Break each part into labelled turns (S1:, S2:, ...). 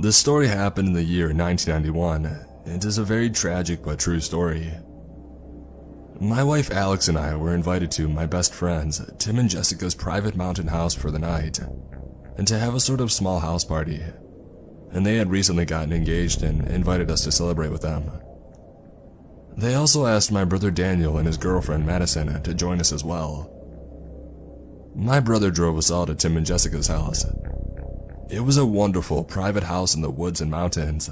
S1: This story happened in the year 1991. It is a very tragic but true story. My wife Alex and I were invited to my best friends, Tim and Jessica's private mountain house for the night, and to have a sort of small house party. And they had recently gotten engaged and invited us to celebrate with them. They also asked my brother Daniel and his girlfriend Madison to join us as well. My brother drove us all to Tim and Jessica's house. It was a wonderful private house in the woods and mountains.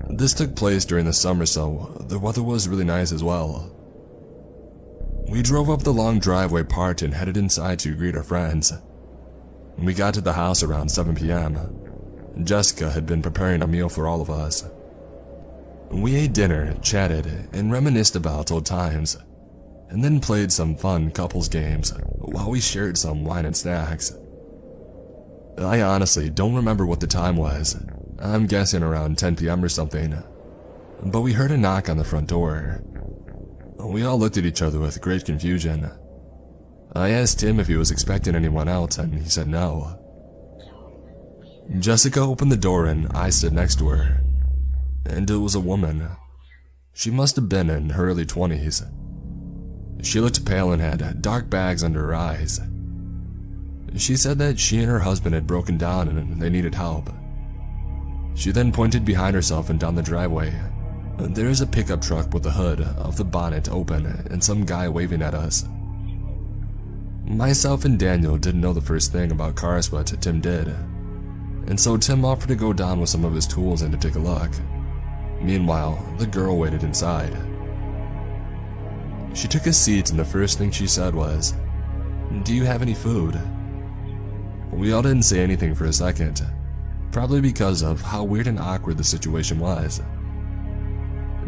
S1: This took place during the summer, so the weather was really nice as well. We drove up the long driveway part and headed inside to greet our friends. We got to the house around 7 p.m. Jessica had been preparing a meal for all of us. We ate dinner, chatted, and reminisced about old times, and then played some fun couples games while we shared some wine and snacks. I honestly don't remember what the time was. I'm guessing around 10 p.m. or something. But we heard a knock on the front door. We all looked at each other with great confusion. I asked Tim if he was expecting anyone else, and he said no. Jessica opened the door and I stood next to her. And it was a woman. She must have been in her early 20s. She looked pale and had dark bags under her eyes. She said that she and her husband had broken down and they needed help. She then pointed behind herself and down the driveway. There is a pickup truck with the hood of the bonnet open and some guy waving at us. Myself and Daniel didn't know the first thing about cars, but Tim did. And so Tim offered to go down with some of his tools and to take a look. Meanwhile, the girl waited inside. She took a seat and the first thing she said was, "Do you have any food?" We all didn't say anything for a second, probably because of how weird and awkward the situation was.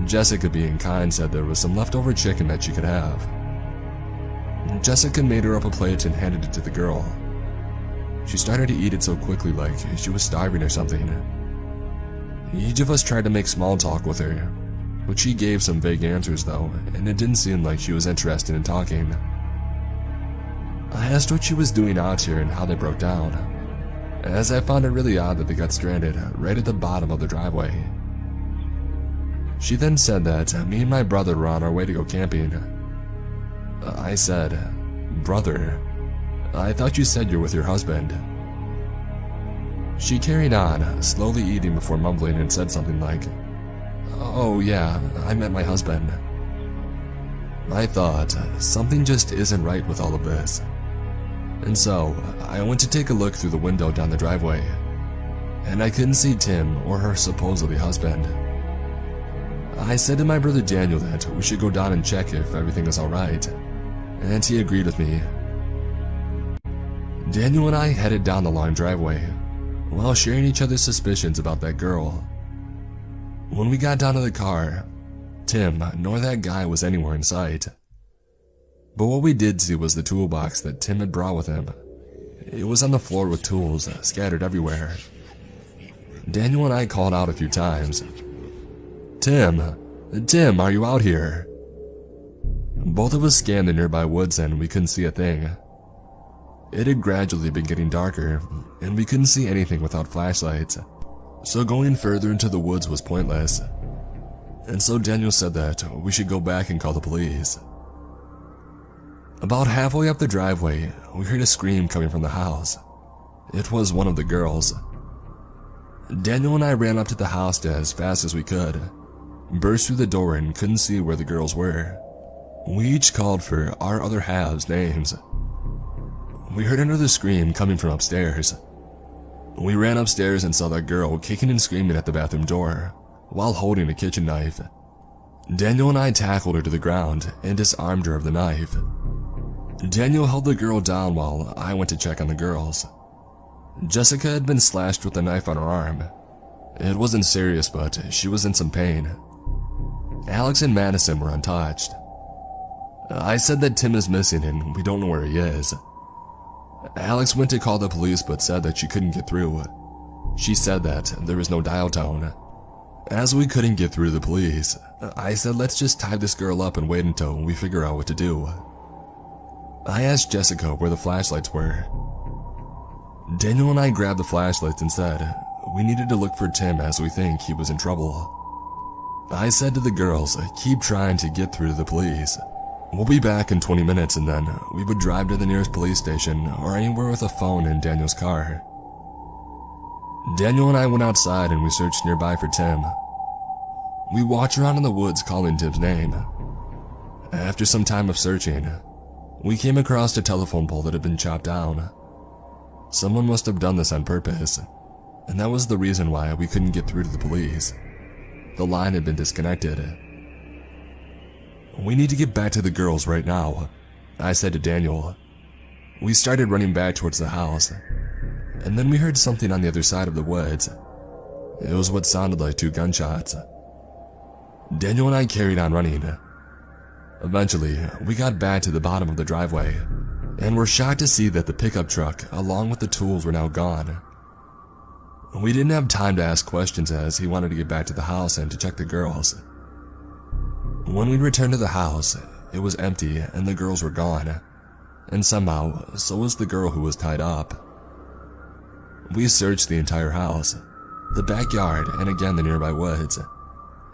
S1: Jessica, being kind, said there was some leftover chicken that she could have. Jessica made her up a plate and handed it to the girl. She started to eat it so quickly, like she was starving or something. Each of us tried to make small talk with her, but she gave some vague answers though, and it didn't seem like she was interested in talking. I asked what she was doing out here and how they broke down, as I found it really odd that they got stranded right at the bottom of the driveway. She then said that me and my brother were on our way to go camping. I said, "Brother, I thought you said you're with your husband." She carried on, slowly eating before mumbling, and said something like, "Oh yeah, I met my husband." I thought, something just isn't right with all of this. And so, I went to take a look through the window down the driveway, and I couldn't see Tim or her supposedly husband. I said to my brother Daniel that we should go down and check if everything is alright, and he agreed with me. Daniel and I headed down the long driveway, while sharing each other's suspicions about that girl. When we got down to the car, Tim nor that guy was anywhere in sight. But what we did see was the toolbox that Tim had brought with him. It was on the floor with tools scattered everywhere. Daniel and I called out a few times, Tim, are you out here?" Both of us scanned the nearby woods and we couldn't see a thing. It had gradually been getting darker, and we couldn't see anything without flashlights, so going further into the woods was pointless. And so Daniel said that we should go back and call the police. About halfway up the driveway, we heard a scream coming from the house. It was one of the girls. Daniel and I ran up to the house as fast as we could, burst through the door and couldn't see where the girls were. We each called for our other halves' names. We heard another scream coming from upstairs. We ran upstairs and saw that girl kicking and screaming at the bathroom door while holding a kitchen knife. Daniel and I tackled her to the ground and disarmed her of the knife. Daniel held the girl down while I went to check on the girls. Jessica had been slashed with a knife on her arm. It wasn't serious, but she was in some pain. Alex and Madison were untouched. I said that Tim is missing and we don't know where he is. Alex went to call the police but said that she couldn't get through. She said that there was no dial tone. As we couldn't get through the police, I said let's just tie this girl up and wait until we figure out what to do. I asked Jessica where the flashlights were. Daniel and I grabbed the flashlights and said, we needed to look for Tim as we think he was in trouble. I said to the girls, keep trying to get through to the police. We'll be back in 20 minutes and then we would drive to the nearest police station or anywhere with a phone in Daniel's car. Daniel and I went outside and we searched nearby for Tim. We walked around in the woods calling Tim's name. After some time of searching, we came across a telephone pole that had been chopped down. Someone must have done this on purpose, and that was the reason why we couldn't get through to the police. The line had been disconnected. We need to get back to the girls right now, I said to Daniel. We started running back towards the house, and then we heard something on the other side of the woods. It was what sounded like 2 gunshots. Daniel and I carried on running. Eventually, we got back to the bottom of the driveway, and were shocked to see that the pickup truck, along with the tools, were now gone. We didn't have time to ask questions as he wanted to get back to the house and to check the girls. When we returned to the house, it was empty and the girls were gone, and somehow, so was the girl who was tied up. We searched the entire house, the backyard, and again the nearby woods,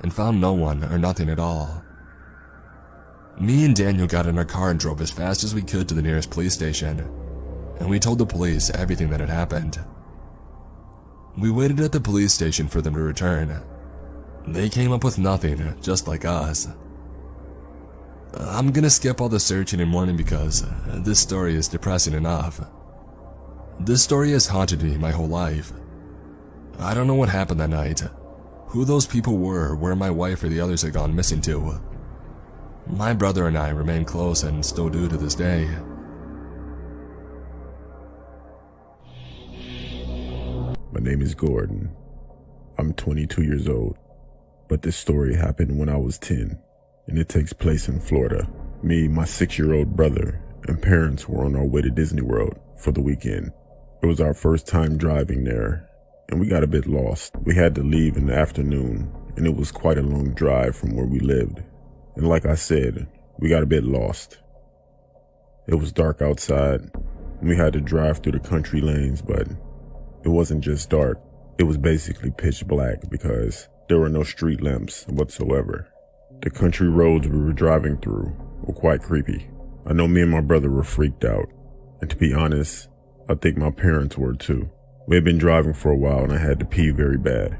S1: and found no one or nothing at all. Me and Daniel got in our car and drove as fast as we could to the nearest police station, and we told the police everything that had happened. We waited at the police station for them to return. They came up with nothing, just like us. I'm gonna skip all the searching and mourning because this story is depressing enough. This story has haunted me my whole life. I don't know what happened that night, who those people were, where my wife or the others had gone missing to. My brother and I remain close and still do to this day.
S2: My name is Gordon. I'm 22 years old, but this story happened when I was 10, and it takes place in Florida. Me, my 6-year-old brother, and parents were on our way to Disney World for the weekend. It was our first time driving there, and we got a bit lost. We had to leave in the afternoon, and it was quite a long drive from where we lived. And like I said, we got a bit lost. It was dark outside, and we had to drive through the country lanes, but it wasn't just dark. It was basically pitch black because there were no street lamps whatsoever. The country roads we were driving through were quite creepy. I know me and my brother were freaked out, and to be honest, I think my parents were too. We had been driving for a while and I had to pee very bad.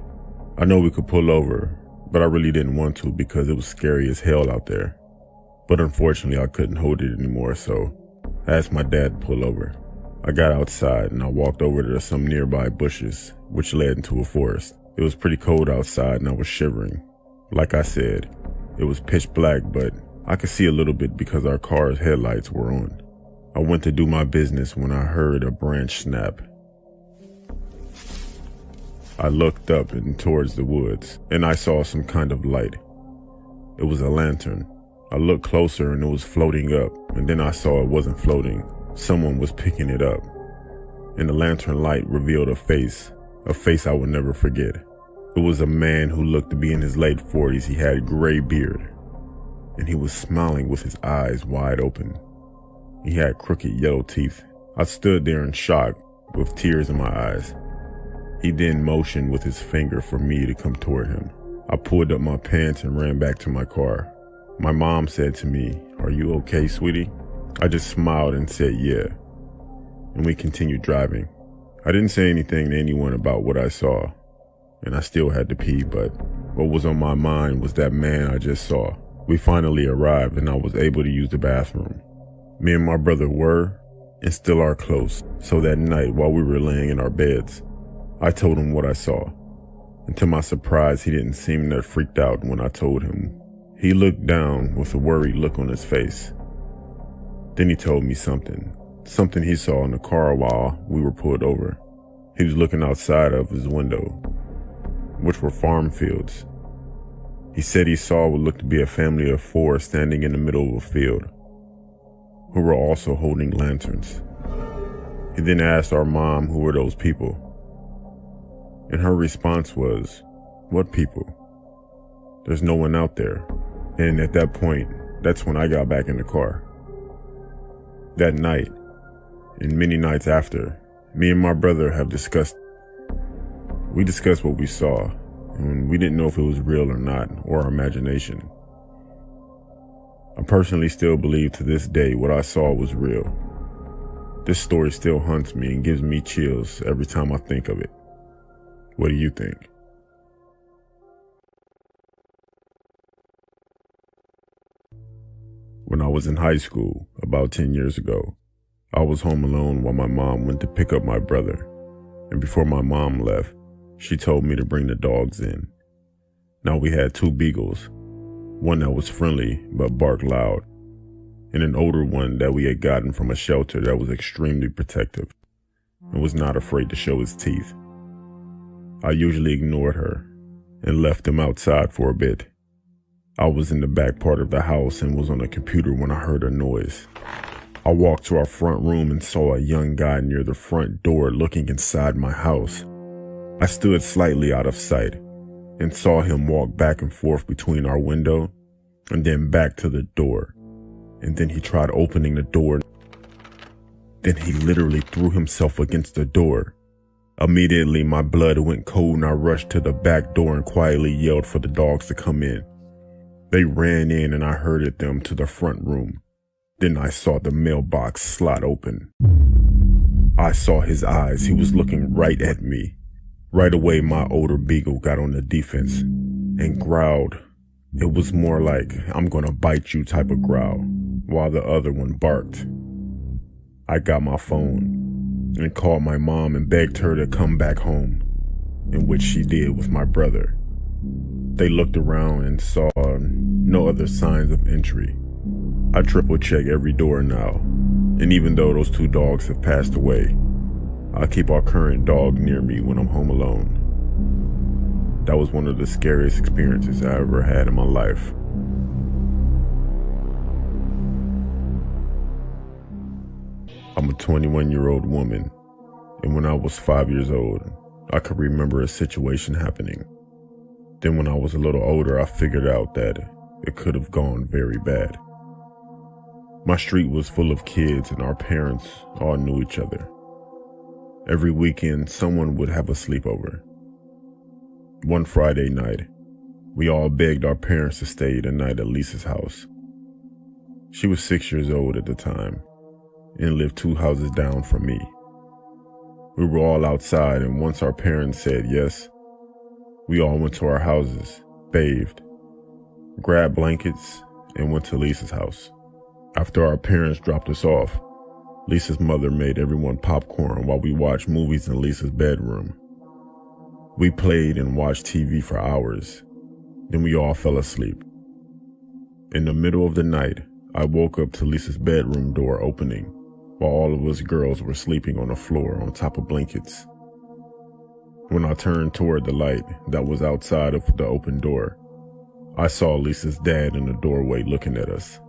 S2: I know we could pull over, but I really didn't want to because it was scary as hell out there. But unfortunately I couldn't hold it anymore, so I asked my dad to pull over. I got outside and I walked over to some nearby bushes, which led into a forest. It was pretty cold outside and I was shivering. Like I said, it was pitch black, but I could see a little bit because our car's headlights were on. I went to do my business when I heard a branch snap. I looked up and towards the woods, and I saw some kind of light. It was a lantern. I looked closer and it was floating up, and then I saw it wasn't floating. Someone was picking it up, and the lantern light revealed a face I would never forget. It was a man who looked to be in his late 40s. He had gray beard, and he was smiling with his eyes wide open. He had crooked yellow teeth. I stood there in shock with tears in my eyes. He then motioned with his finger for me to come toward him. I pulled up my pants and ran back to my car. My mom said to me, "Are you okay, sweetie?" I just smiled and said, "Yeah," and we continued driving. I didn't say anything to anyone about what I saw, and I still had to pee, but what was on my mind was that man I just saw. We finally arrived and I was able to use the bathroom. Me and my brother were, and still are close, so that night while we were laying in our beds, I told him what I saw, and to my surprise, he didn't seem that freaked out when I told him. He looked down with a worried look on his face. Then he told me something he saw in the car while we were pulled over. He was looking outside of his window, which were farm fields. He said he saw what looked to be a family of 4 standing in the middle of a field, who were also holding lanterns. He then asked our mom who were those people, and her response was, "What people? There's no one out there." And at that point, that's when I got back in the car. That night, and many nights after, me and my brother have discussed We discussed what we saw, and we didn't know if it was real or not, or our imagination. I personally still believe to this day what I saw was real. This story still haunts me and gives me chills every time I think of it. What do you think? When I was in high school, about 10 years ago, I was home alone while my mom went to pick up my brother. And before my mom left, she told me to bring the dogs in. Now we had 2 beagles, one that was friendly but barked loud, and an older one that we had gotten from a shelter that was extremely protective and was not afraid to show his teeth. I usually ignored her and left them outside for a bit. I was in the back part of the house and was on a computer when I heard a noise. I walked to our front room and saw a young guy near the front door looking inside my house. I stood slightly out of sight and saw him walk back and forth between our window and then back to the door. And then he tried opening the door. Then he literally threw himself against the door. Immediately, my blood went cold and I rushed to the back door and quietly yelled for the dogs to come in. They ran in and I herded them to the front room. Then I saw the mailbox slot open. I saw his eyes. He was looking right at me. Right away, my older beagle got on the defense and growled. It was more like, "I'm gonna bite you" type of growl, while the other one barked. I got my phone and called my mom and begged her to come back home, in which she did with my brother. They looked around and saw no other signs of entry. I triple check every door now, and even though those 2 dogs have passed away, I keep our current dog near me when I'm home alone. That was one of the scariest experiences I ever had in my life. I'm a 21-year-old woman, and when I was 5 years old, I could remember a situation happening. Then when I was a little older, I figured out that it could have gone very bad. My street was full of kids and our parents all knew each other. Every weekend, someone would have a sleepover. One Friday night, we all begged our parents to stay the night at Lisa's house. She was 6 years old at the time and lived 2 houses down from me. We were all outside, and once our parents said yes, we all went to our houses, bathed, grabbed blankets, and went to Lisa's house. After our parents dropped us off, Lisa's mother made everyone popcorn while we watched movies in Lisa's bedroom. We played and watched TV for hours. Then we all fell asleep. In the middle of the night, I woke up to Lisa's bedroom door opening while all of us girls were sleeping on the floor on top of blankets. When I turned toward the light that was outside of the open door, I saw Lisa's dad in the doorway looking at us.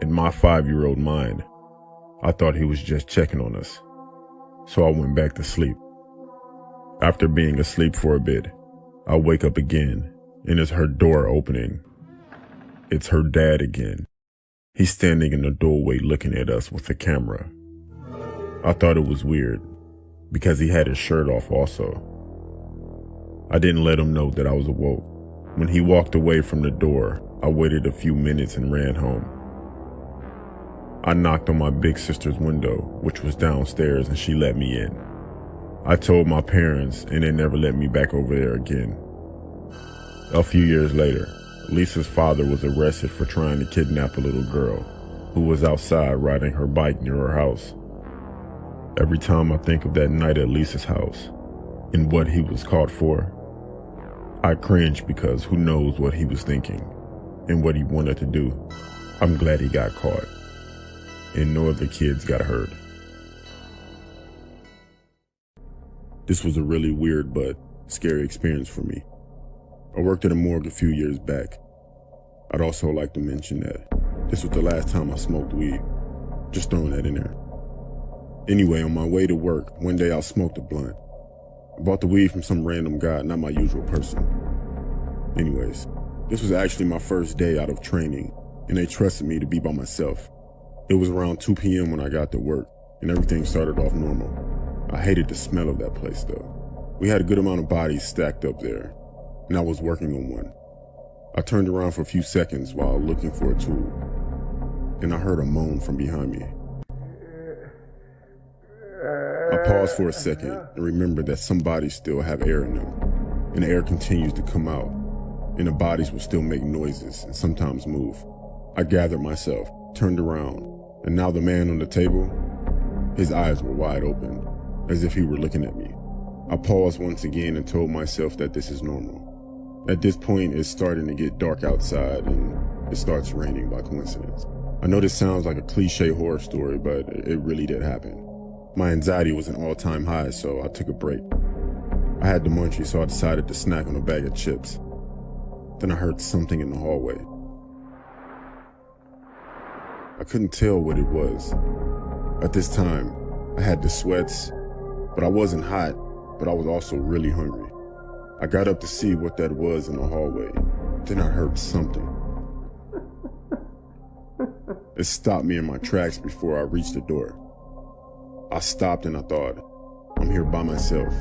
S2: In my 5-year-old mind, I thought he was just checking on us, so I went back to sleep. After being asleep for a bit, I wake up again, and it's her door opening. It's her dad again. He's standing in the doorway looking at us with the camera. I thought it was weird, because he had his shirt off also. I didn't let him know that I was awoke. When he walked away from the door, I waited a few minutes and ran home. I knocked on my big sister's window, which was downstairs, and she let me in. I told my parents, and they never let me back over there again. A few years later, Lisa's father was arrested for trying to kidnap a little girl who was outside riding her bike near her house. Every time I think of that night at Lisa's house and what he was caught for, I cringe because who knows what he was thinking and what he wanted to do. I'm glad he got caught and no other kids got hurt. This was a really weird but scary experience for me. I worked at a morgue a few years back. I'd also like to mention that this was the last time I smoked weed. Just throwing that in there. Anyway, on my way to work, one day I smoked a blunt. I bought the weed from some random guy, not my usual person. Anyways, this was actually my first day out of training, and they trusted me to be by myself. It was around 2 p.m. when I got to work, and everything started off normal. I hated the smell of that place though. We had a good amount of bodies stacked up there, and I was working on one. I turned around for a few seconds while looking for a tool. Then I heard a moan from behind me. I paused for a second and remembered that some bodies still have air in them, and the air continues to come out, and the bodies will still make noises and sometimes move. I gathered myself, turned around, and now the man on the table, his eyes were wide open, as if he were looking at me. I paused once again and told myself that this is normal. At this point, it's starting to get dark outside, and it starts raining by coincidence. I know this sounds like a cliche horror story, but it really did happen. My anxiety was an all-time high, so I took a break. I had the munchies, so I decided to snack on a bag of chips. Then I heard something in the hallway. I couldn't tell what it was. At this time, I had the sweats, but I wasn't hot, but I was also really hungry. I got up to see what that was in the hallway. Then I heard something. It stopped me in my tracks before I reached the door. I stopped and I thought, I'm here by myself.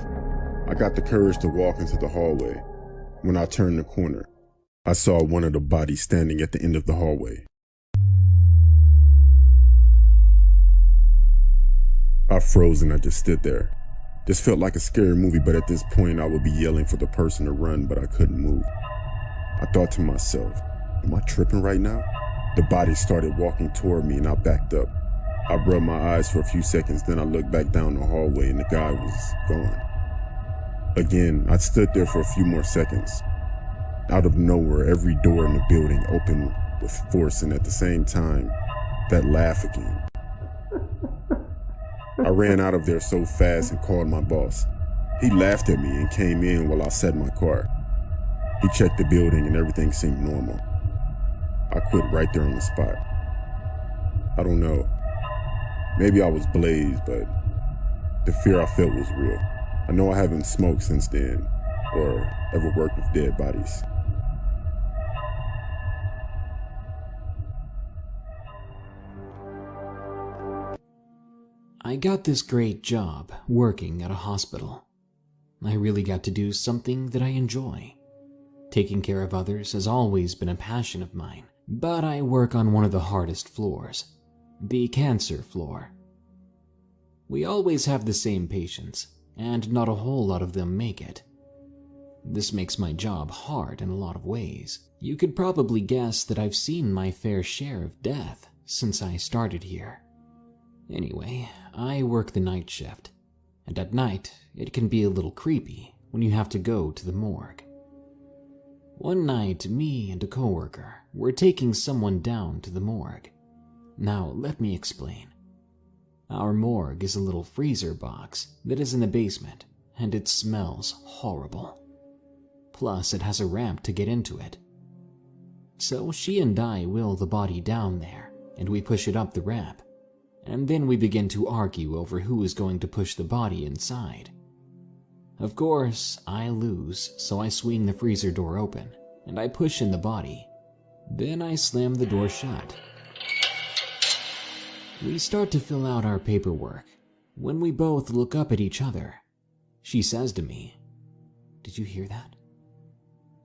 S2: I got the courage to walk into the hallway. When I turned the corner, I saw one of the bodies standing at the end of the hallway. I froze and I just stood there. This felt like a scary movie, but at this point I would be yelling for the person to run, but I couldn't move. I thought to myself, am I tripping right now? The body started walking toward me and I backed up. I rubbed my eyes for a few seconds, then I looked back down the hallway and the guy was gone. Again, I stood there for a few more seconds. Out of nowhere, every door in the building opened with force, and at the same time, that laugh again. I ran out of there so fast and called my boss. He laughed at me and came in while I sat in my car. He checked the building and everything seemed normal. I quit right there on the spot. I don't know. Maybe I was blazed, but the fear I felt was real. I know I haven't smoked since then, or ever worked with dead bodies.
S3: I got this great job working at a hospital. I really got to do something that I enjoy. Taking care of others has always been a passion of mine, but I work on one of the hardest floors, the cancer floor. We always have the same patients, and not a whole lot of them make it. This makes my job hard in a lot of ways. You could probably guess that I've seen my fair share of death since I started here. Anyway, I work the night shift, and at night it can be a little creepy when you have to go to the morgue. One night, me and a coworker were taking someone down to the morgue. Now, let me explain. Our morgue is a little freezer box that is in the basement, and it smells horrible. Plus, it has a ramp to get into it. So she and I wheel the body down there, and we push it up the ramp. And then we begin to argue over who is going to push the body inside. Of course, I lose, so I swing the freezer door open, and I push in the body. Then I slam the door shut. We start to fill out our paperwork when we both look up at each other. She says to me, "Did you hear that?"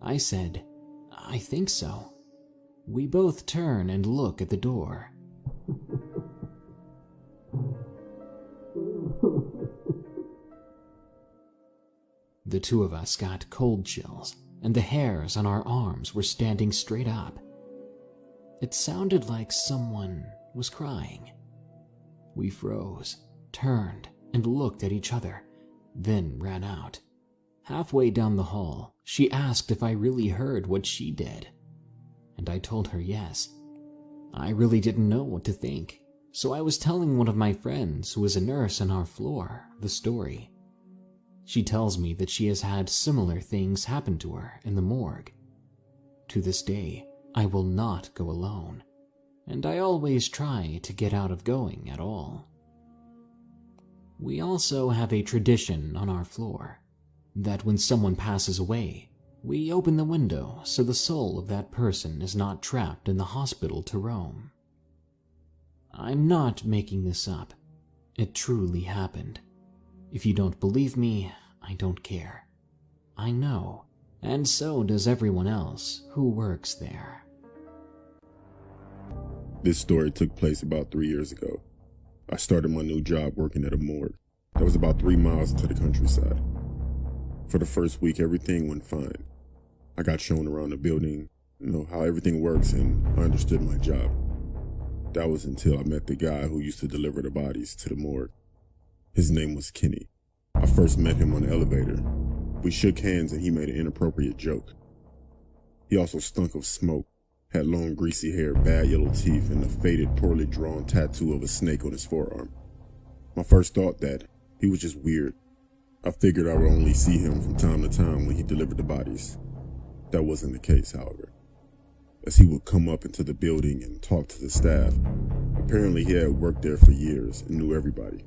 S3: I said, "I think so." We both turn and look at the door. The two of us got cold chills, and the hairs on our arms were standing straight up. It sounded like someone was crying. We froze, turned, and looked at each other, then ran out. Halfway down the hall, she asked if I really heard what she did, and I told her yes. I really didn't know what to think, so I was telling one of my friends who was a nurse on our floor the story. She tells me that she has had similar things happen to her in the morgue. To this day, I will not go alone, and I always try to get out of going at all. We also have a tradition on our floor that when someone passes away, we open the window so the soul of that person is not trapped in the hospital to roam. I'm not making this up. It truly happened. If you don't believe me, I don't care. I know, and so does everyone else who works there.
S2: This story took place about 3 years ago. I started my new job working at a morgue that was about 3 miles to the countryside. For the first week, everything went fine. I got shown around the building, how everything works, and I understood my job. That was until I met the guy who used to deliver the bodies to the morgue. His name was Kenny. I first met him on the elevator. We shook hands and he made an inappropriate joke. He also stunk of smoke, had long greasy hair, bad yellow teeth, and a faded, poorly drawn tattoo of a snake on his forearm. My first thought that he was just weird. I figured I would only see him from time to time when he delivered the bodies. That wasn't the case, however, as he would come up into the building and talk to the staff. Apparently he had worked there for years and knew everybody.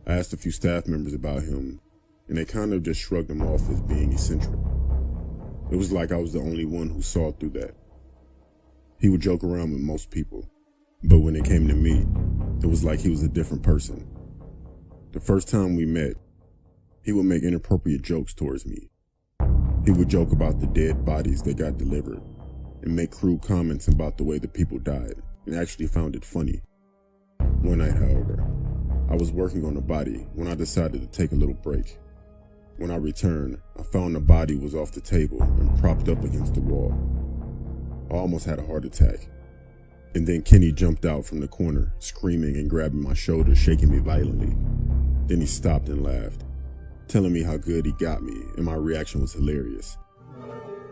S2: I asked a few staff members about him, and they kind of just shrugged him off as being eccentric. It was like I was the only one who saw through that. He would joke around with most people, but when it came to me, it was like he was a different person. The first time we met, he would make inappropriate jokes towards me. He would joke about the dead bodies that got delivered and make crude comments about the way the people died, and actually found it funny. One night, however, I was working on a body when I decided to take a little break. When I returned, I found the body was off the table and propped up against the wall. I almost had a heart attack. And then Kenny jumped out from the corner, screaming and grabbing my shoulder, shaking me violently. Then he stopped and laughed, telling me how good he got me, and my reaction was hilarious.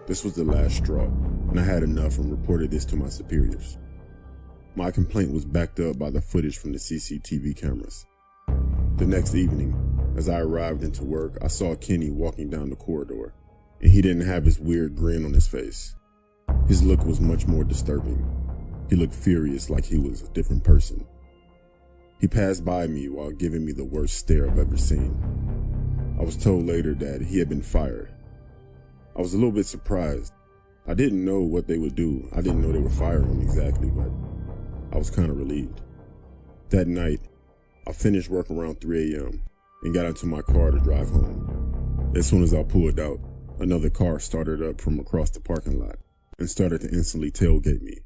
S2: This was the last straw, and I had enough and reported this to my superiors. My complaint was backed up by the footage from the CCTV cameras. The next evening, as I arrived into work, I saw Kenny walking down the corridor, and he didn't have his weird grin on his face. His look was much more disturbing. He looked furious, like he was a different person. He passed by me while giving me the worst stare I've ever seen. I was told later that he had been fired. I was a little bit surprised. I didn't know what they would do. I didn't know they were firing him exactly, but I was kind of relieved. That night, I finished work around 3 a.m. and got into my car to drive home. As soon as I pulled out, another car started up from across the parking lot and started to instantly tailgate me.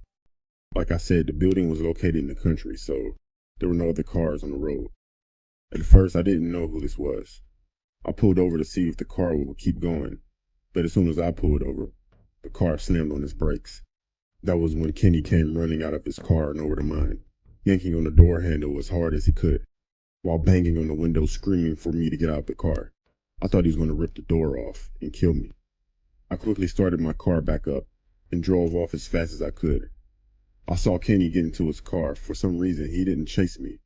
S2: Like I said, the building was located in the country, so there were no other cars on the road. At first, I didn't know who this was. I pulled over to see if the car would keep going, but as soon as I pulled over, the car slammed on its brakes. That was when Kenny came running out of his car and over to mine, yanking on the door handle as hard as he could, while banging on the window, screaming for me to get out of the car. I thought he was going to rip the door off and kill me. I quickly started my car back up and drove off as fast as I could. I saw Kenny get into his car. For some reason, he didn't chase me.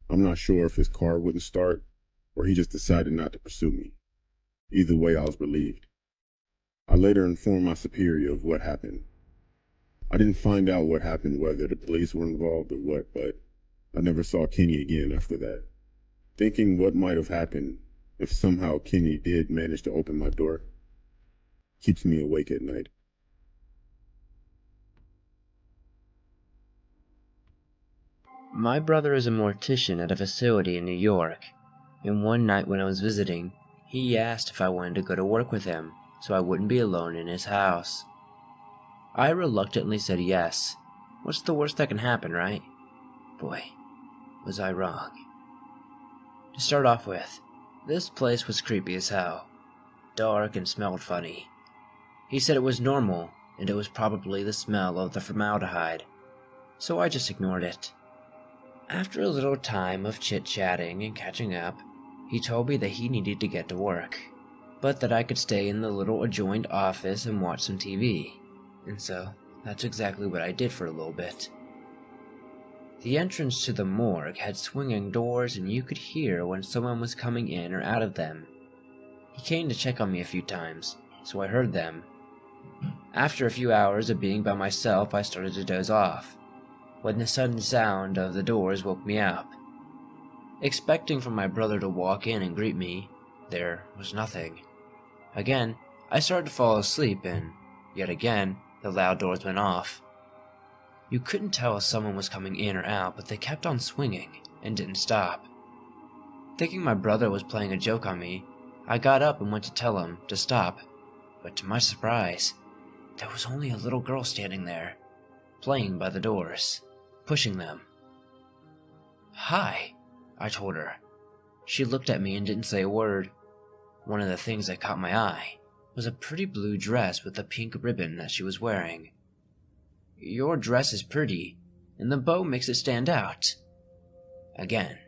S2: I'm not sure if his car wouldn't start or he just decided not to pursue me. Either way, I was relieved. I later informed my superior of what happened. I didn't find out what happened, whether the police were involved or what, but I never saw Kenny again after that. Thinking what might have happened if somehow Kenny did manage to open my door keeps me awake at night.
S4: My brother is a mortician at a facility in New York, and one night when I was visiting, he asked if I wanted to go to work with him so I wouldn't be alone in his house. I reluctantly said yes. What's the worst that can happen, right? Boy, was I wrong. To start off with, this place was creepy as hell. Dark and smelled funny. He said it was normal, and it was probably the smell of the formaldehyde, so I just ignored it. After a little time of chit-chatting and catching up, he told me that he needed to get to work, but that I could stay in the little adjoined office and watch some TV. And so, that's exactly what I did for a little bit. The entrance to the morgue had swinging doors, and you could hear when someone was coming in or out of them. He came to check on me a few times, so I heard them. After a few hours of being by myself, I started to doze off, when the sudden sound of the doors woke me up. Expecting for my brother to walk in and greet me, there was nothing. Again, I started to fall asleep, and yet again, the loud doors went off. You couldn't tell if someone was coming in or out, but they kept on swinging and didn't stop. Thinking my brother was playing a joke on me, I got up and went to tell him to stop, but to my surprise, there was only a little girl standing there, playing by the doors, pushing them. "Hi," I told her. She looked at me and didn't say a word. One of the things that caught my eye was a pretty blue dress with a pink ribbon that she was wearing. "Your dress is pretty, and the bow makes it stand out." Again,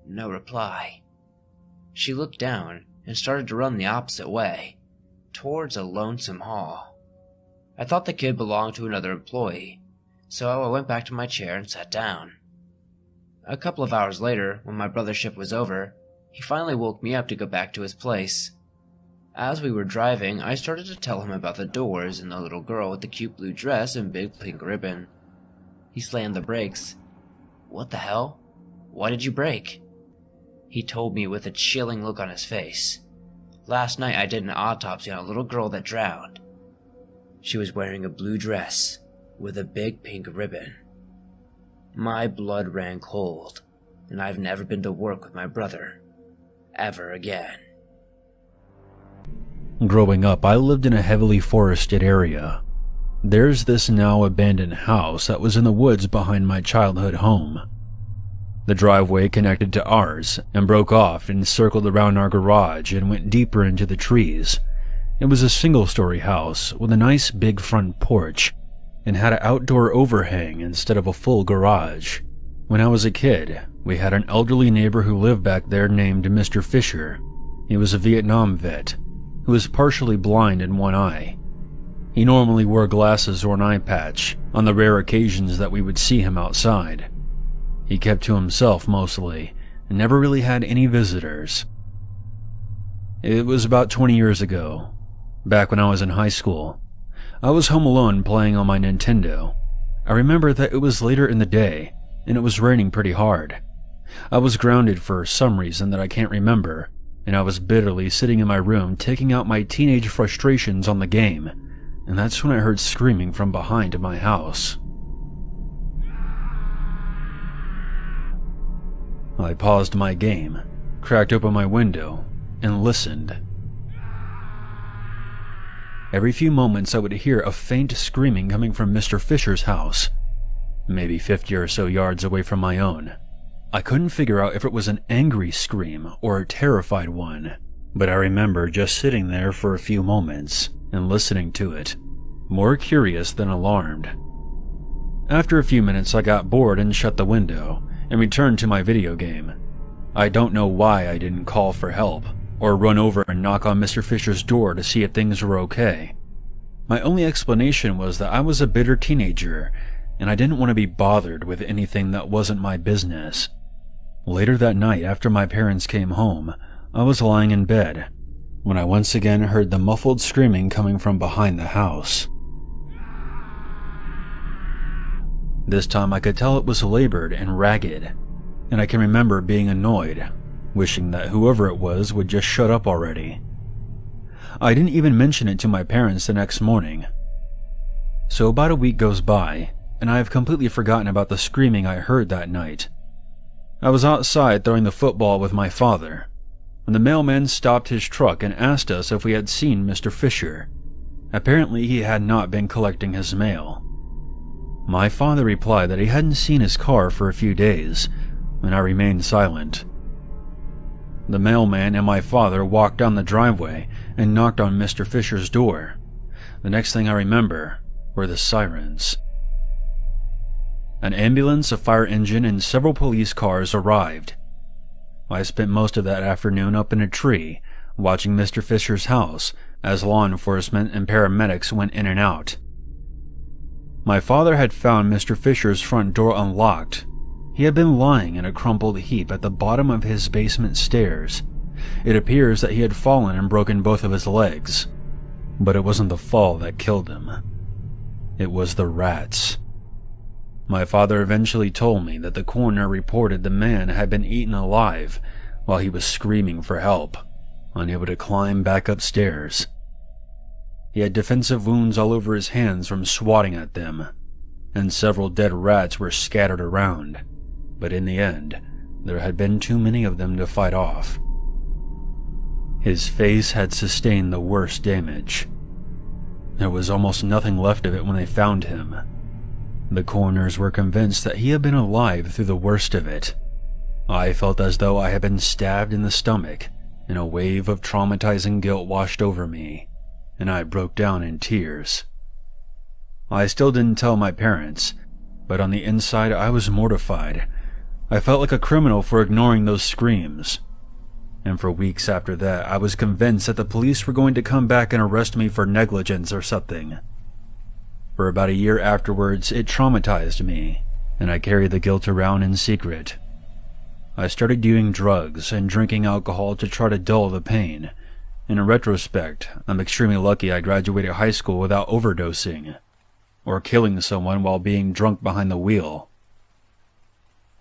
S4: no reply. She looked down and started to run the opposite way, towards a lonesome hall. I thought the kid belonged to another employee, so I went back to my chair and sat down. A couple of hours later, when my brother's shift was over, he finally woke me up to go back to his place. As we were driving, I started to tell him about the doors and the little girl with the cute blue dress and big pink ribbon. He slammed the brakes. "What the hell? Why did you brake?" He told me with a chilling look on his face. "Last night I did an autopsy on a little girl that drowned. She was wearing a blue dress with a big pink ribbon." My blood ran cold, and I've never been to work with my brother ever again.
S5: Growing up, I lived in a heavily forested area. There's this now abandoned house that was in the woods behind my childhood home. The driveway connected to ours and broke off and circled around our garage and went deeper into the trees. It was a single-story house with a nice big front porch and had an outdoor overhang instead of a full garage. When I was a kid, we had an elderly neighbor who lived back there named Mr. Fisher. He was a Vietnam vet who was partially blind in one eye. He normally wore glasses or an eye patch on the rare occasions that we would see him outside. He kept to himself mostly and never really had any visitors. It was about 20 years ago, back when I was in high school. I was home alone playing on my Nintendo. I remember that it was later in the day and it was raining pretty hard. I was grounded for some reason that I can't remember, and I was bitterly sitting in my room taking out my teenage frustrations on the game, and that's when I heard screaming from behind my house. I paused my game, cracked open my window, and listened. Every few moments I would hear a faint screaming coming from Mr. Fisher's house, maybe 50 or so yards away from my own. I couldn't figure out if it was an angry scream or a terrified one, but I remember just sitting there for a few moments and listening to it, more curious than alarmed. After a few minutes I got bored and shut the window and returned to my video game. I don't know why I didn't call for help or run over and knock on Mr. Fisher's door to see if things were okay. My only explanation was that I was a bitter teenager and I didn't want to be bothered with anything that wasn't my business. Later that night, after my parents came home, I was lying in bed when I once again heard the muffled screaming coming from behind the house. This time I could tell it was labored and ragged, and I can remember being annoyed, wishing that whoever it was would just shut up already. I didn't even mention it to my parents the next morning. So about a week goes by, and I have completely forgotten about the screaming I heard that night. I was outside throwing the football with my father, when the mailman stopped his truck and asked us if we had seen Mr. Fisher. Apparently he had not been collecting his mail. My father replied that he hadn't seen his car for a few days, and I remained silent. The mailman and my father walked down the driveway and knocked on Mr. Fisher's door. The next thing I remember were the sirens. An ambulance, a fire engine, and several police cars arrived. I spent most of that afternoon up in a tree, watching Mr. Fisher's house as law enforcement and paramedics went in and out. My father had found Mr. Fisher's front door unlocked. He had been lying in a crumpled heap at the bottom of his basement stairs. It appears that he had fallen and broken both of his legs. But it wasn't the fall that killed him. It was the rats. My father eventually told me that the coroner reported the man had been eaten alive while he was screaming for help, unable to climb back upstairs. He had defensive wounds all over his hands from swatting at them, and several dead rats were scattered around, but in the end, there had been too many of them to fight off. His face had sustained the worst damage. There was almost nothing left of it when they found him. The coroners were convinced that he had been alive through the worst of it. I felt as though I had been stabbed in the stomach, and a wave of traumatizing guilt washed over me, and I broke down in tears. I still didn't tell my parents, but on the inside I was mortified. I felt like a criminal for ignoring those screams. And for weeks after that, I was convinced that the police were going to come back and arrest me for negligence or something. For about a year afterwards, it traumatized me, and I carried the guilt around in secret. I started doing drugs and drinking alcohol to try to dull the pain. In retrospect, I'm extremely lucky I graduated high school without overdosing, or killing someone while being drunk behind the wheel.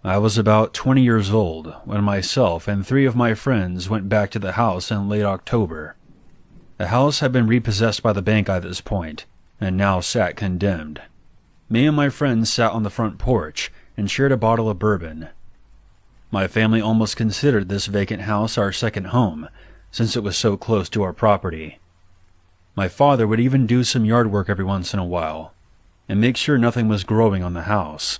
S5: I was about 20 years old when myself and 3 of my friends went back to the house in late October. The house had been repossessed by the bank at this point, and now sat condemned. Me and my friends sat on the front porch and shared a bottle of bourbon. My family almost considered this vacant house our second home, since it was so close to our property. My father would even do some yard work every once in a while, and make sure nothing was growing on the house.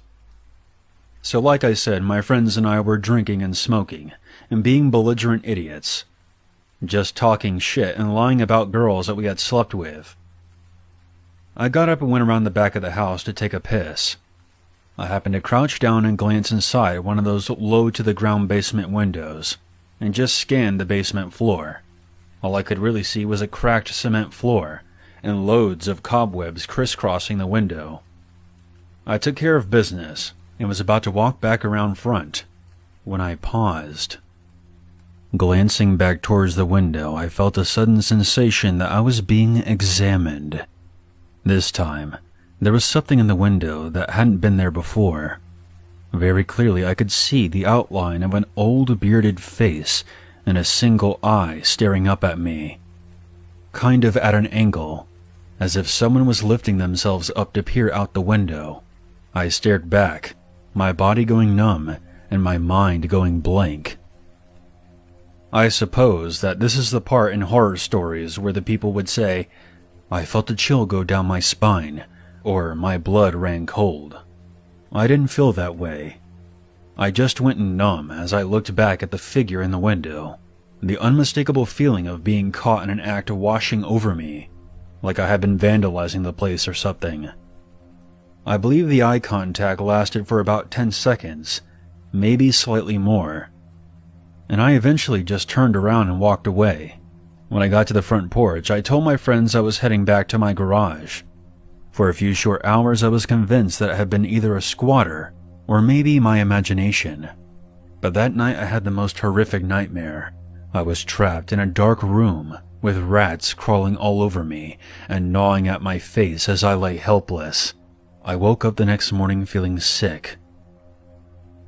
S5: So like I said, my friends and I were drinking and smoking, and being belligerent idiots. Just talking shit and lying about girls that we had slept with. I got up and went around the back of the house to take a piss. I happened to crouch down and glance inside one of those low-to-the-ground basement windows, and just scanned the basement floor. All I could really see was a cracked cement floor, and loads of cobwebs crisscrossing the window. I took care of business, and was about to walk back around front, when I paused. Glancing back towards the window, I felt a sudden sensation that I was being examined. This time, there was something in the window that hadn't been there before. Very clearly I could see the outline of an old bearded face and a single eye staring up at me, kind of at an angle, as if someone was lifting themselves up to peer out the window. I stared back, my body going numb and my mind going blank. I suppose that this is the part in horror stories where the people would say, "I felt a chill go down my spine," or "my blood ran cold." I didn't feel that way. I just went numb as I looked back at the figure in the window, the unmistakable feeling of being caught in an act washing over me, like I had been vandalizing the place or something. I believe the eye contact lasted for about 10 seconds, maybe slightly more, and I eventually just turned around and walked away. When I got to the front porch, I told my friends I was heading back to my garage. For a few short hours, I was convinced that it had been either a squatter or maybe my imagination. But that night I had the most horrific nightmare. I was trapped in a dark room with rats crawling all over me and gnawing at my face as I lay helpless. I woke up the next morning feeling sick.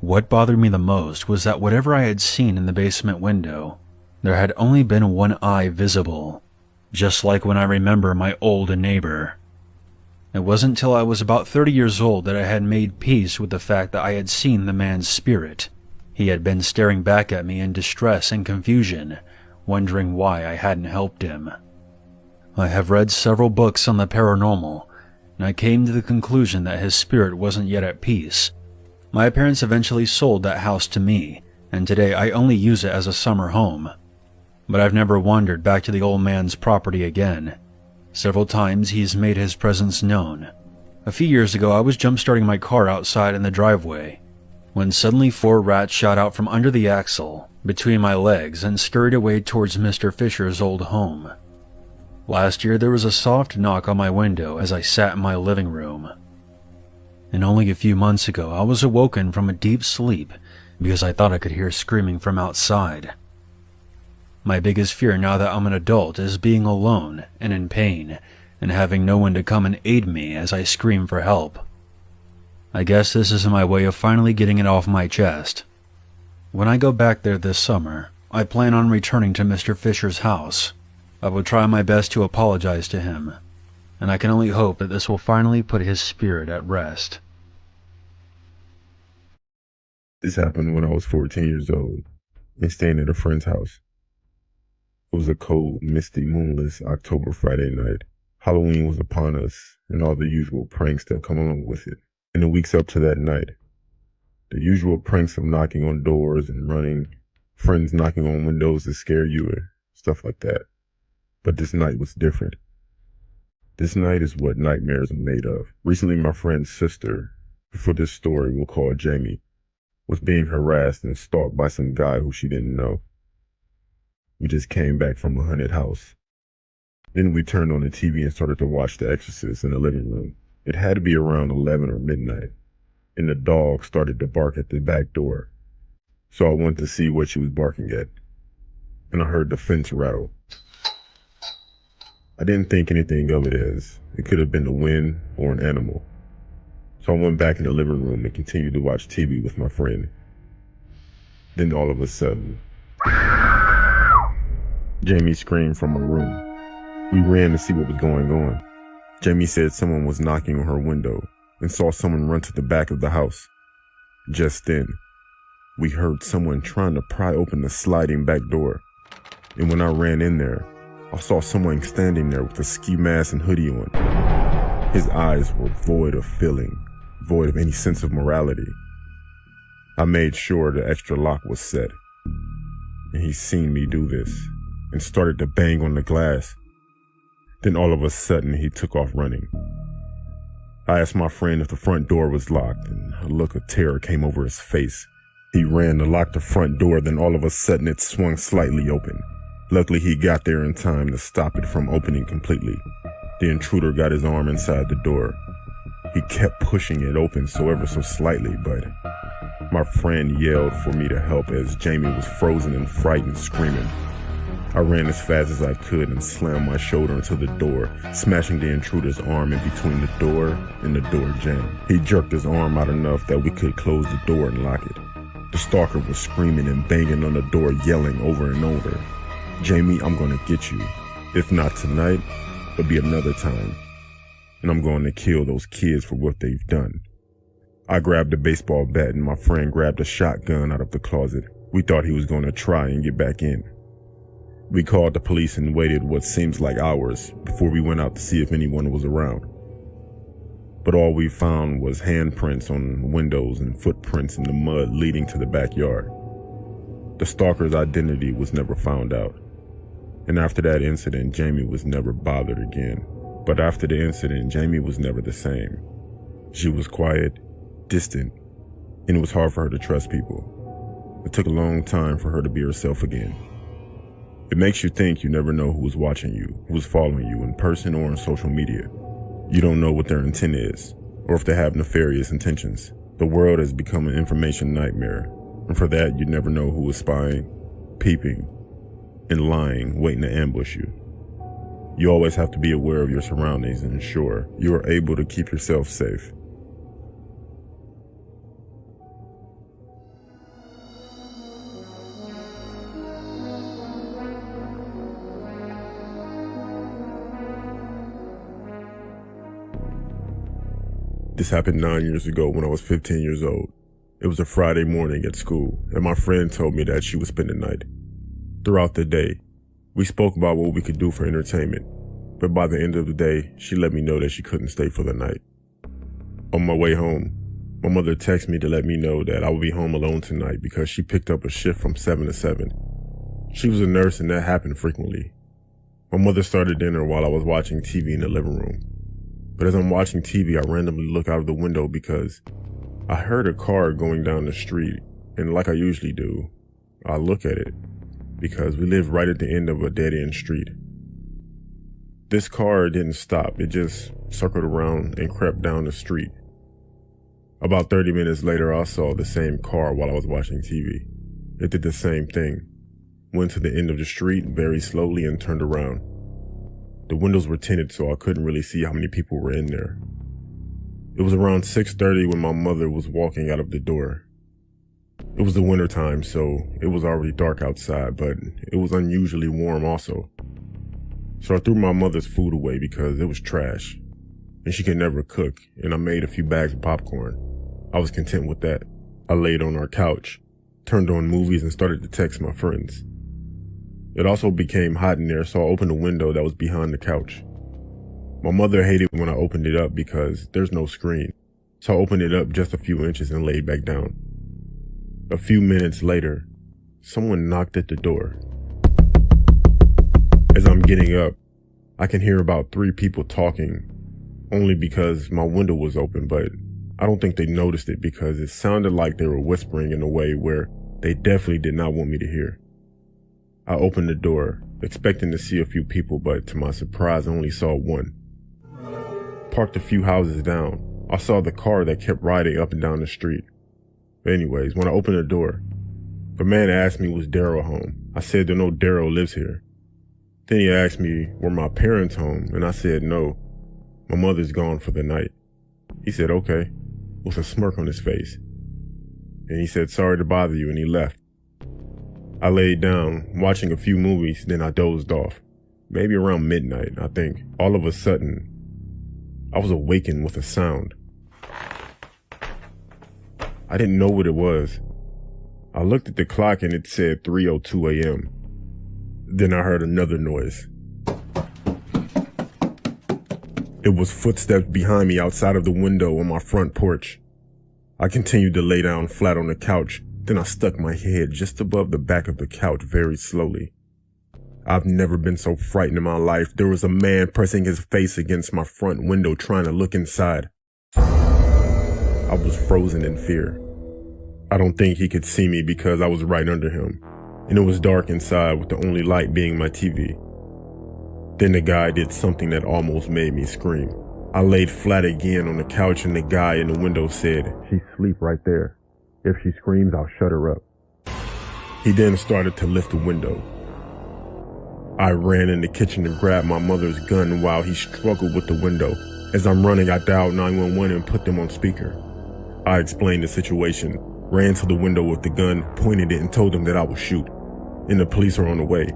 S5: What bothered me the most was that whatever I had seen in the basement window, there had only been one eye visible, just like when I remember my old neighbor. It wasn't until I was about 30 years old that I had made peace with the fact that I had seen the man's spirit. He had been staring back at me in distress and confusion, wondering why I hadn't helped him. I have read several books on the paranormal, and I came to the conclusion that his spirit wasn't yet at peace. My parents eventually sold that house to me, and today I only use it as a summer home. But I've never wandered back to the old man's property again. Several times he's made his presence known. A few years ago I was jump-starting my car outside in the driveway, when suddenly 4 rats shot out from under the axle, between my legs, and scurried away towards Mr. Fisher's old home. Last year there was a soft knock on my window as I sat in my living room. And only a few months ago I was awoken from a deep sleep because I thought I could hear screaming from outside. My biggest fear now that I'm an adult is being alone and in pain, and having no one to come and aid me as I scream for help. I guess this is my way of finally getting it off my chest. When I go back there this summer, I plan on returning to Mr. Fisher's house. I will try my best to apologize to him, and I can only hope that this will finally put his spirit at rest.
S2: This happened when I was 14 years old and staying at a friend's house. It was a cold, misty, moonless October Friday night. Halloween was upon us, and all the usual pranks that come along with it. In the weeks up to that night, the usual pranks of knocking on doors and running, friends knocking on windows to scare you, and stuff like that. But this night was different. This night is what nightmares are made of. Recently, my friend's sister, for this story we'll call Jamie, was being harassed and stalked by some guy who she didn't know. We just came back from a haunted house. Then we turned on the TV and started to watch The Exorcist in the living room. It had to be around 11 or midnight, and the dog started to bark at the back door. So I went to see what she was barking at, and I heard the fence rattle. I didn't think anything of it as it could have been the wind or an animal. So I went back in the living room and continued to watch TV with my friend. Then all of a sudden, Jamie screamed from her room. We ran to see what was going on. Jamie said someone was knocking on her window and saw someone run to the back of the house. Just then, we heard someone trying to pry open the sliding back door. And when I ran in there, I saw someone standing there with a ski mask and hoodie on. His eyes were void of feeling, void of any sense of morality. I made sure the extra lock was set, and he seen me do this and started to bang on the glass. Then all of a sudden, he took off running. I asked my friend if the front door was locked, and a look of terror came over his face. He ran to lock the front door, then all of a sudden it swung slightly open. Luckily, he got there in time to stop it from opening completely. The intruder got his arm inside the door. He kept pushing it open ever so slightly, but my friend yelled for me to help as Jamie was frozen and frightened, screaming. I ran as fast as I could and slammed my shoulder into the door, smashing the intruder's arm in between the door and the door jamb. He jerked his arm out enough that we could close the door and lock it. The stalker was screaming and banging on the door, yelling over and over, "Jamie, I'm gonna get you. If not tonight, it'll be another time. And I'm going to kill those kids for what they've done." I grabbed a baseball bat and my friend grabbed a shotgun out of the closet. We thought he was going to try and get back in. We called the police and waited what seems like hours before we went out to see if anyone was around. But all we found was handprints on windows and footprints in the mud leading to the backyard. The stalker's identity was never found out. And after that incident, Jamie was never bothered again. But after the incident, Jamie was never the same. She was quiet, distant, and it was hard for her to trust people. It took a long time for her to be herself again. It makes you think you never know who is watching you, who is following you in person or on social media. You don't know what their intent is, or if they have nefarious intentions. The world has become an information nightmare, and for that you never know who is spying, peeping, and lying, waiting to ambush you. You always have to be aware of your surroundings and ensure you are able to keep yourself safe. This happened 9 years ago when I was 15 years old. It was a Friday morning at school, and my friend told me that she would spend the night. Throughout the day, we spoke about what we could do for entertainment, but by the end of the day, she let me know that she couldn't stay for the night. On my way home, my mother texted me to let me know that I would be home alone tonight because she picked up a shift from 7 to 7. She was a nurse and that happened frequently. My mother started dinner while I was watching TV in the living room. But as I'm watching TV, I randomly look out of the window because I heard a car going down the street, and like I usually do, I look at it because we live right at the end of a dead-end street. This car didn't stop, it just circled around and crept down the street. About 30 minutes later, I saw the same car while I was watching TV. It did the same thing, went to the end of the street very slowly and turned around. The windows were tinted, so I couldn't really see how many people were in there. It was around 6:30 when my mother was walking out of the door. It was the winter time, so it was already dark outside, but it was unusually warm also. So I threw my mother's food away because it was trash, and she could never cook, and I made a few bags of popcorn. I was content with that. I laid on our couch, turned on movies, and started to text my friends. It also became hot in there, so I opened the window that was behind the couch. My mother hated when I opened it up because there's no screen, so I opened it up just a few inches and laid back down. A few minutes later, someone knocked at the door. As I'm getting up, I can hear about 3 people talking, only because my window was open, but I don't think they noticed it because it sounded like they were whispering in a way where they definitely did not want me to hear. I opened the door, expecting to see a few people, but to my surprise, I only saw one. Parked a few houses down, I saw the car that kept riding up and down the street. But anyways, when I opened the door, the man asked me was Daryl home. I said that no, Daryl lives here. Then he asked me were my parents home, and I said no, my mother's gone for the night. He said okay, with a smirk on his face. And he said sorry to bother you, and he left. I laid down, watching a few movies, then I dozed off. Maybe around midnight, I think. All of a sudden, I was awakened with a sound. I didn't know what it was. I looked at the clock and it said 3:02 a.m. Then I heard another noise. It was footsteps behind me outside of the window on my front porch. I continued to lay down flat on the couch, then I stuck my head just above the back of the couch very slowly. I've never been so frightened in my life. There was a man pressing his face against my front window trying to look inside. I was frozen in fear. I don't think he could see me because I was right under him, and it was dark inside with the only light being my TV. Then the guy did something that almost made me scream. I laid flat again on the couch and the guy in the window said, "She's asleep right there. If she screams, I'll shut her up." He then started to lift the window. I ran in the kitchen to grab my mother's gun while he struggled with the window. As I'm running, I dialed 911 and put them on speaker. I explained the situation, ran to the window with the gun, pointed it and told them that I would shoot, and the police are on the way.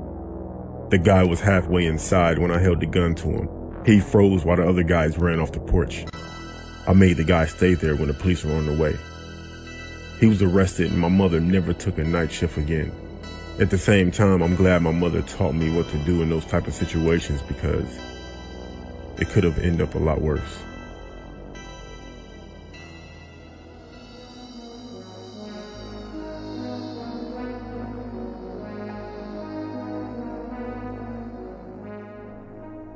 S2: The guy was halfway inside when I held the gun to him. He froze while the other guys ran off the porch. I made the guy stay there when the police were on the way. He was arrested and my mother never took a night shift again. At the same time, I'm glad my mother taught me what to do in those type of situations because it could have ended up a lot worse.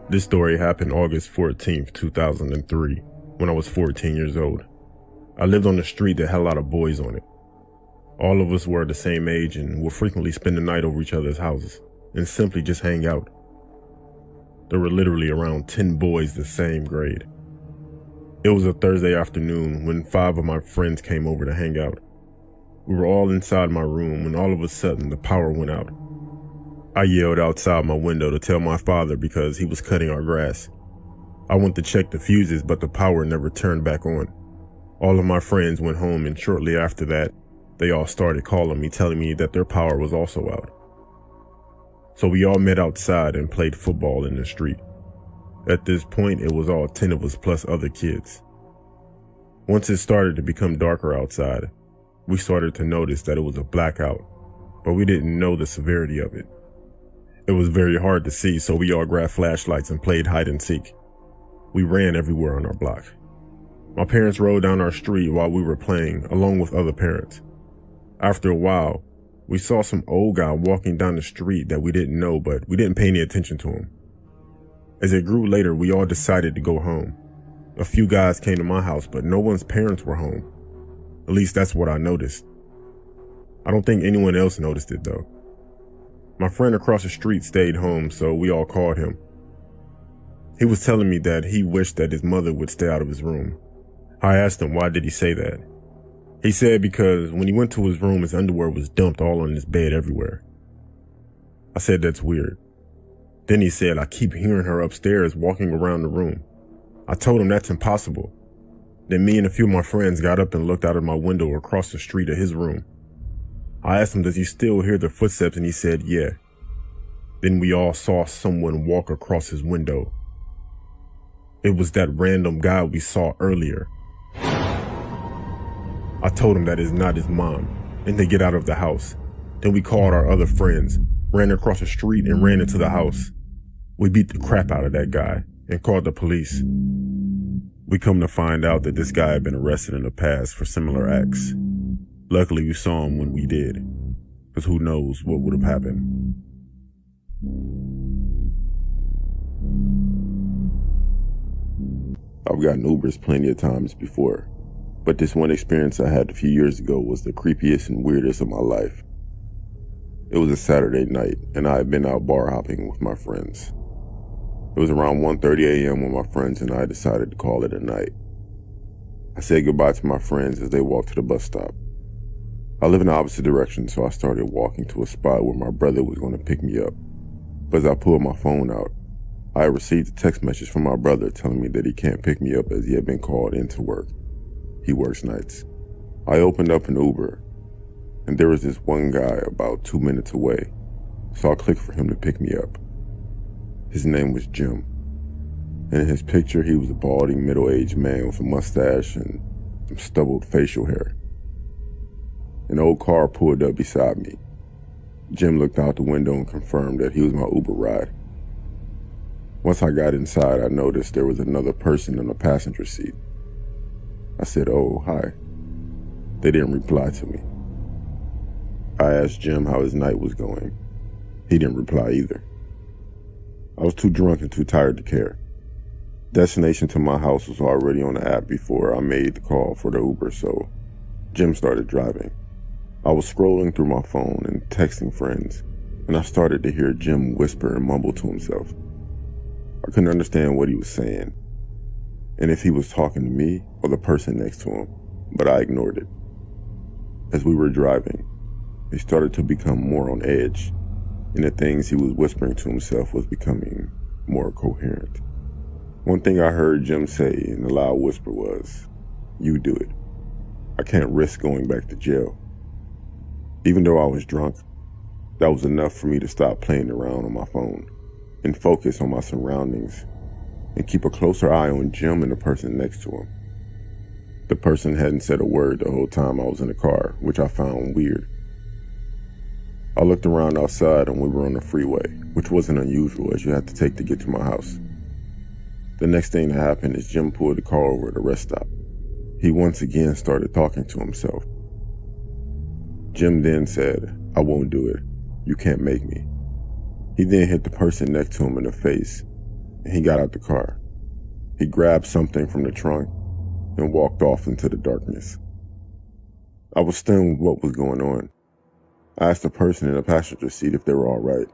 S2: This story happened August 14th, 2003, when I was 14 years old. I lived on a street that had a lot of boys on it. All of us were the same age and would frequently spend the night over each other's houses and simply just hang out. There were literally around 10 boys the same grade. It was a Thursday afternoon when 5 of my friends came over to hang out. We were all inside my room when all of a sudden the power went out. I yelled outside my window to tell my father because he was cutting our grass. I went to check the fuses, but the power never turned back on. All of my friends went home, and shortly after that, they all started calling me, telling me that their power was also out. So we all met outside and played football in the street. At this point, it was all 10 of us plus other kids. Once it started to become darker outside, we started to notice that it was a blackout, but we didn't know the severity of it. It was very hard to see, so we all grabbed flashlights and played hide and seek. We ran everywhere on our block. My parents rode down our street while we were playing, along with other parents. After a while, we saw some old guy walking down the street that we didn't know, but we didn't pay any attention to him. As it grew later, we all decided to go home. A few guys came to my house, but no one's parents were home. At least that's what I noticed. I don't think anyone else noticed it though. My friend across the street stayed home, so we all called him. He was telling me that he wished that his mother would stay out of his room. I asked him why did he say that. He said because when he went to his room, his underwear was dumped all on his bed everywhere. I said that's weird. Then he said, I keep hearing her upstairs walking around the room. I told him that's impossible. Then me and a few of my friends got up and looked out of my window across the street at his room. I asked him, does he still hear the footsteps? And he said, yeah. Then we all saw someone walk across his window. It was that random guy we saw earlier. I told him that is not his mom and to get out of the house. Then we called our other friends. ran across the street and ran into the house. We beat the crap out of that guy and called the police. We come to find out that this guy had been arrested in the past for similar acts. Luckily, we saw him when we did, because who knows what would have happened. I've gotten Ubers plenty of times before, but this one experience I had a few years ago was the creepiest and weirdest of my life. It was a Saturday night, and I had been out bar hopping with my friends. It was around 1:30 a.m. when my friends and I decided to call it a night. I said goodbye to my friends as they walked to the bus stop. I live in the opposite direction, so I started walking to a spot where my brother was going to pick me up. But as I pulled my phone out, I received a text message from my brother telling me that he can't pick me up as he had been called into work. He works nights. I opened up an Uber, and there was this one guy about 2 minutes away, so I clicked for him to pick me up. His name was Jim, and in his picture he was a balding middle-aged man with a mustache and some stubbled facial hair. An old car pulled up beside me. Jim looked out the window and confirmed that he was my Uber ride. Once I got inside, I noticed there was another person in the passenger seat. I said, "Oh, hi." They didn't reply to me. I asked Jim how his night was going. He didn't reply either. I was too drunk and too tired to care. Destination to my house was already on the app before I made the call for the Uber, so Jim started driving. I was scrolling through my phone and texting friends, and I started to hear Jim whisper and mumble to himself. I couldn't understand what he was saying, and if he was talking to me or the person next to him, but I ignored it. As we were driving, he started to become more on edge, and the things he was whispering to himself was becoming more coherent. One thing I heard Jim say in a loud whisper was, "You do it. I can't risk going back to jail." Even though I was drunk, that was enough for me to stop playing around on my phone and focus on my surroundings and keep a closer eye on Jim and the person next to him. The person hadn't said a word the whole time I was in the car, which I found weird. I looked around outside and we were on the freeway, which wasn't unusual as you had to take to get to my house. The next thing that happened is Jim pulled the car over at a rest stop. He once again started talking to himself. Jim then said, "I won't do it. You can't make me." He then hit the person next to him in the face, and he got out the car. He grabbed something from the trunk and walked off into the darkness. I was stunned with what was going on. I asked the person in the passenger seat if they were all right,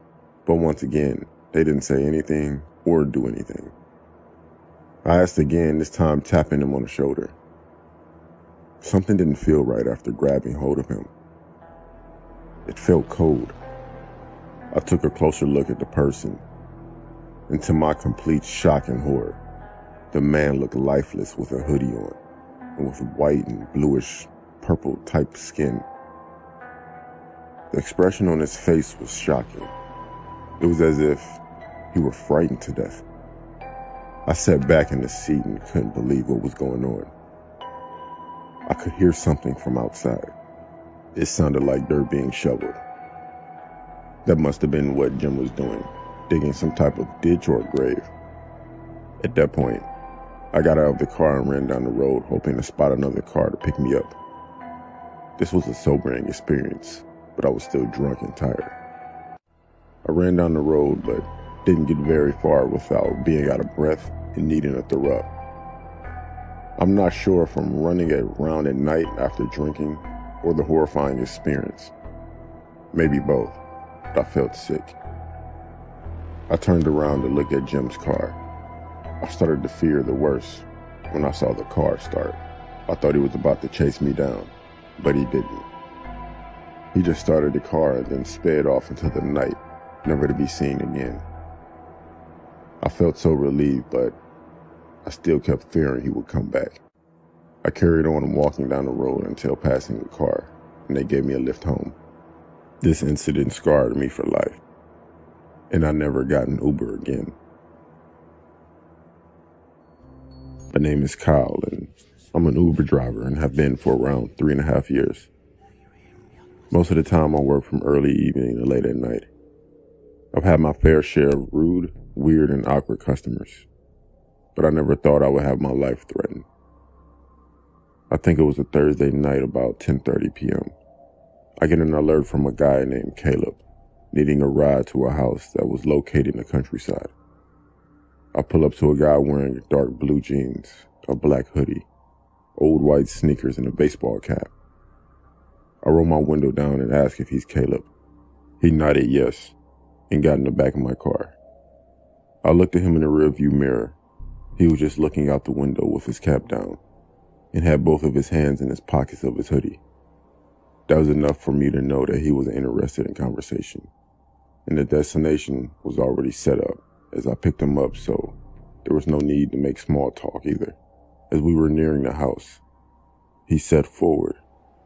S2: but once again, they didn't say anything or do anything. I asked again, this time tapping him on the shoulder. Something didn't feel right after grabbing hold of him. It felt cold. I took a closer look at the person, and to my complete shock and horror, the man looked lifeless with a hoodie on, and with white and bluish purple type skin. The expression on his face was shocking. It was as if he were frightened to death. I sat back in the seat and couldn't believe what was going on. I could hear something from outside. It sounded like dirt being shoveled. That must have been what Jim was doing, digging some type of ditch or grave. At that point, I got out of the car and ran down the road, hoping to spot another car to pick me up. This was a sobering experience, but I was still drunk and tired. I ran down the road, but didn't get very far without being out of breath and needing to throw up. I'm not sure if I'm running around at night after drinking or the horrifying experience. Maybe both, but I felt sick. I turned around to look at Jim's car. I started to fear the worst when I saw the car start. I thought he was about to chase me down, but he didn't. He just started the car and then sped off into the night, never to be seen again. I felt so relieved, but I still kept fearing he would come back. I carried on walking down the road until passing the car, and they gave me a lift home. This incident scarred me for life, and I never got an Uber again. My name is Kyle, and I'm an Uber driver and have been for around 3.5 years. Most of the time I work from early evening to late at night. I've had my fair share of rude, weird, and awkward customers, but I never thought I would have my life threatened. I think it was a Thursday night about 10:30 p.m. I get an alert from a guy named Caleb, needing a ride to a house that was located in the countryside. I pull up to a guy wearing dark blue jeans, a black hoodie, old white sneakers, and a baseball cap. I roll my window down and ask if he's Caleb. He nodded yes and got in the back of my car. I looked at him in the rearview mirror. He was just looking out the window with his cap down and had both of his hands in his pockets of his hoodie. That was enough for me to know that he was interested in conversation, and the destination was already set up as I picked him up, so there was no need to make small talk either. As we were nearing the house, he sat forward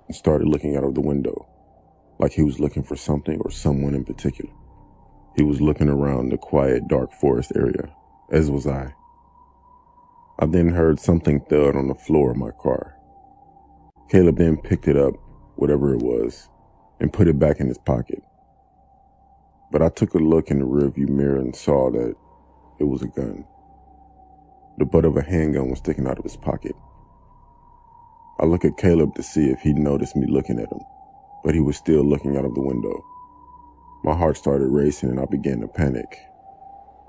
S2: and started looking out of the window, like he was looking for something or someone in particular. He was looking around the quiet, dark forest area, as was I. I then heard something thud on the floor of my car. Caleb then picked it up, whatever it was, and put it back in his pocket. But I took a look in the rearview mirror and saw that it was a gun. The butt of a handgun was sticking out of his pocket. I looked at Caleb to see if he'd noticed me looking at him, but he was still looking out of the window. My heart started racing and I began to panic.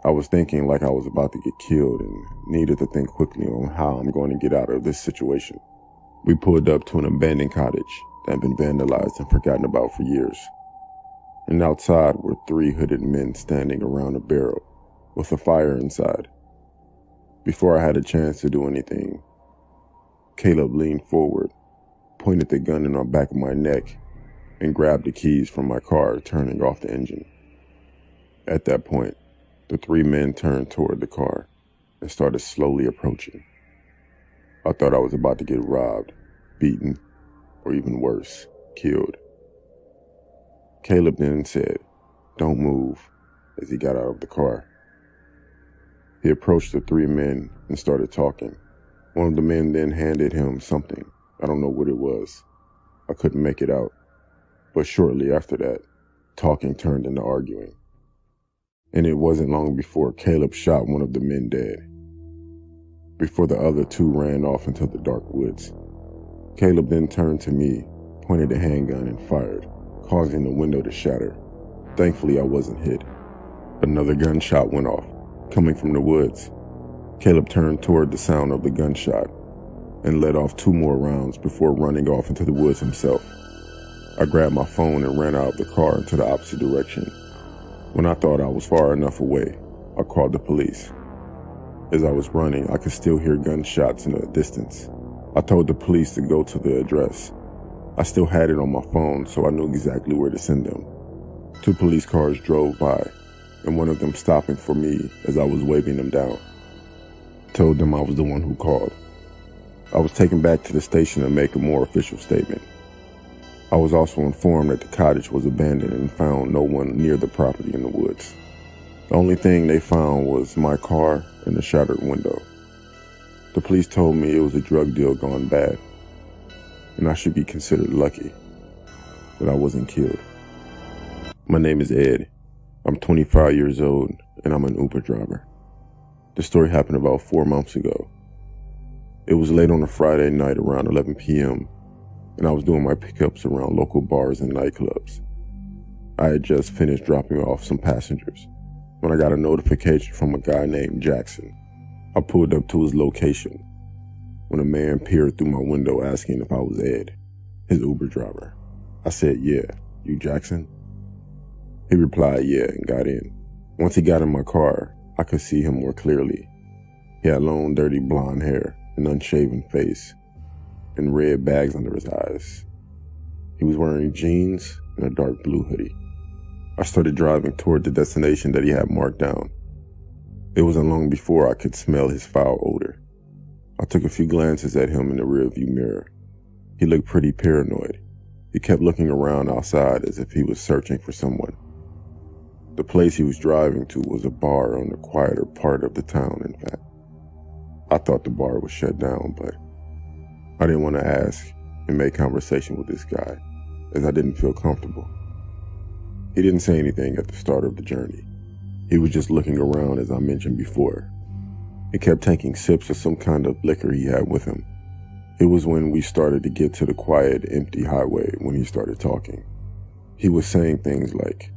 S2: I was thinking like I was about to get killed and needed to think quickly on how I'm going to get out of this situation. We pulled up to an abandoned cottage that had been vandalized and forgotten about for years. And outside were 3 hooded men standing around a barrel with a fire inside. Before I had a chance to do anything, Caleb leaned forward, pointed the gun in the back of my neck, and grabbed the keys from my car, turning off the engine. At that point, the 3 men turned toward the car and started slowly approaching. I thought I was about to get robbed, beaten, or even worse, killed. Caleb then said, "Don't move," as he got out of the car. He approached the 3 men and started talking. One of the men then handed him something. I don't know what it was. I couldn't make it out. But shortly after that, talking turned into arguing. And it wasn't long before Caleb shot one of the men dead, before the other 2 ran off into the dark woods. Caleb then turned to me, pointed a handgun, and fired, causing the window to shatter. Thankfully, I wasn't hit. Another gunshot went off, coming from the woods. Caleb turned toward the sound of the gunshot and let off 2 more rounds before running off into the woods himself. I grabbed my phone and ran out of the car into the opposite direction. When I thought I was far enough away, I called the police. As I was running, I could still hear gunshots in the distance. I told the police to go to the address. I still had it on my phone, so I knew exactly where to send them. 2 police cars drove by, and one of them stopping for me as I was waving them down. I told them I was the one who called. I was taken back to the station to make a more official statement. I was also informed that the cottage was abandoned and found no one near the property in the woods. The only thing they found was my car and a shattered window. The police told me it was a drug deal gone bad, and I should be considered lucky that I wasn't killed. My name is Ed. I'm 25 years old, and I'm an Uber driver. This story happened about 4 months ago. It was late on a Friday night around 11 p.m., and I was doing my pickups around local bars and nightclubs. I had just finished dropping off some passengers when I got a notification from a guy named Jackson. I pulled up to his location when a man peered through my window asking if I was Ed, his Uber driver. I said, "Yeah, you Jackson?" He replied, "Yeah," and got in. Once he got in my car, I could see him more clearly. He had long, dirty blonde hair, an unshaven face, and red bags under his eyes. He was wearing jeans and a dark blue hoodie. I started driving toward the destination that he had marked down. It wasn't long before I could smell his foul odor. I took a few glances at him in the rearview mirror. He looked pretty paranoid. He kept looking around outside as if he was searching for someone. The place he was driving to was a bar on the quieter part of the town, in fact. I thought the bar was shut down, but I didn't want to ask and make conversation with this guy, as I didn't feel comfortable. He didn't say anything at the start of the journey, He was just looking around, as I mentioned before. He kept taking sips of some kind of liquor he had with him. It was when we started to get to the quiet, empty highway when he started talking. He was saying things like,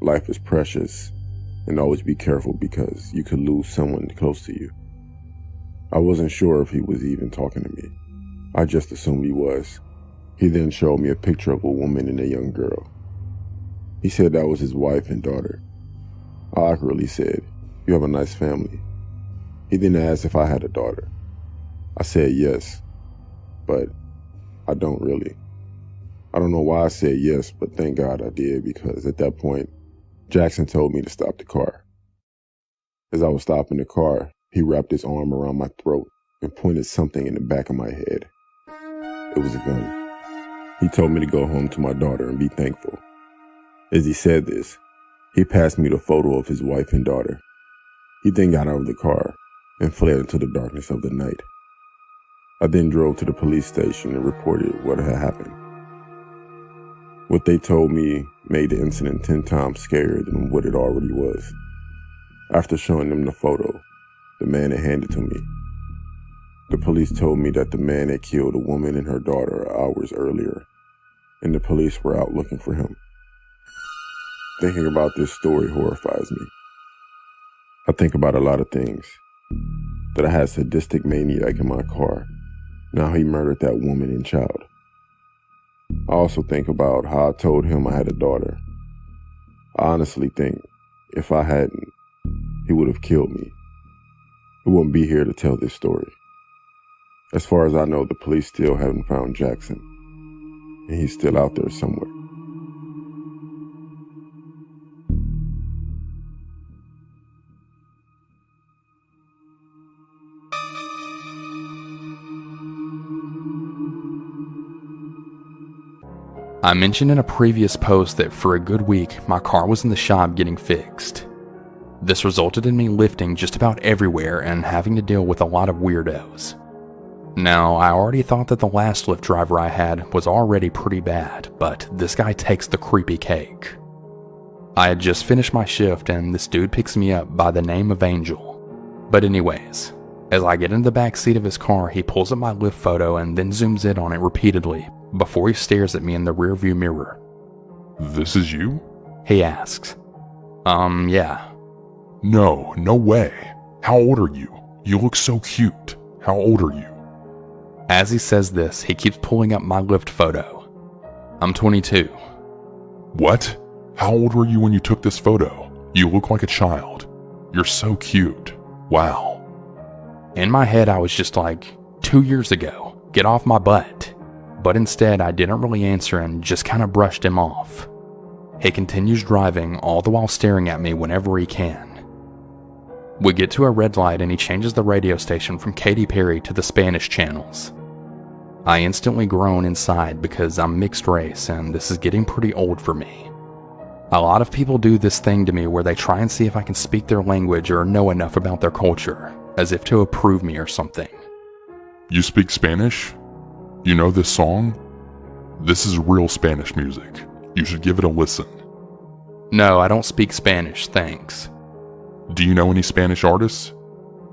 S2: life is precious, and always be careful because you could lose someone close to you. I wasn't sure if he was even talking to me. I just assumed he was. He then showed me a picture of a woman and a young girl. He said that was his wife and daughter. I awkwardly said, "You have a nice family." He then asked if I had a daughter. I said yes, but I don't really. I don't know why I said yes, but thank God I did, because at that point, Jackson told me to stop the car. As I was stopping the car, he wrapped his arm around my throat and pointed something in the back of my head. It was a gun. He told me to go home to my daughter and be thankful. As he said this, he passed me the photo of his wife and daughter. He then got out of the car and fled into the darkness of the night. I then drove to the police station and reported what had happened. What they told me made the incident 10 times scarier than what it already was. After showing them the photo, the man had handed to me. The police told me that the man had killed a woman and her daughter hours earlier, and the police were out looking for him. Thinking about this story horrifies me. I think about a lot of things. That I had a sadistic maniac in my car. Now he murdered that woman and child. I also think about how I told him I had a daughter. I honestly think if I hadn't, he would have killed me. He wouldn't be here to tell this story. As far as I know, the police still haven't found Jackson, and he's still out there somewhere.
S6: I mentioned in a previous post that for a good week, my car was in the shop getting fixed. This resulted in me lifting just about everywhere and having to deal with a lot of weirdos. Now, I already thought that the last Lyft driver I had was already pretty bad, but this guy takes the creepy cake. I had just finished my shift and this dude picks me up by the name of Angel. But anyways, as I get into the back seat of his car, he pulls up my Lyft photo and then zooms in on it repeatedly before he stares at me in the rearview mirror.
S7: "This is you?"
S6: He asks. Yeah.
S7: No way. How old are you? You look so cute. How old are you?"
S6: As he says this, he keeps pulling up my Lyft photo. I'm 22.
S7: "What? How old were you when you took this photo? You look like a child. You're so cute. Wow."
S6: In my head, I was just like, 2 years ago, get off my butt. But instead, I didn't really answer and just kind of brushed him off. He continues driving, all the while staring at me whenever he can. We get to a red light and he changes the radio station from Katy Perry to the Spanish channels. I instantly groan inside because I'm mixed race and this is getting pretty old for me. A lot of people do this thing to me where they try and see if I can speak their language or know enough about their culture, as if to approve me or something.
S7: "You speak Spanish? You know this song? This is real Spanish music. You should give it a listen."
S6: No, I don't speak Spanish, thanks.
S7: "Do you know any Spanish artists?"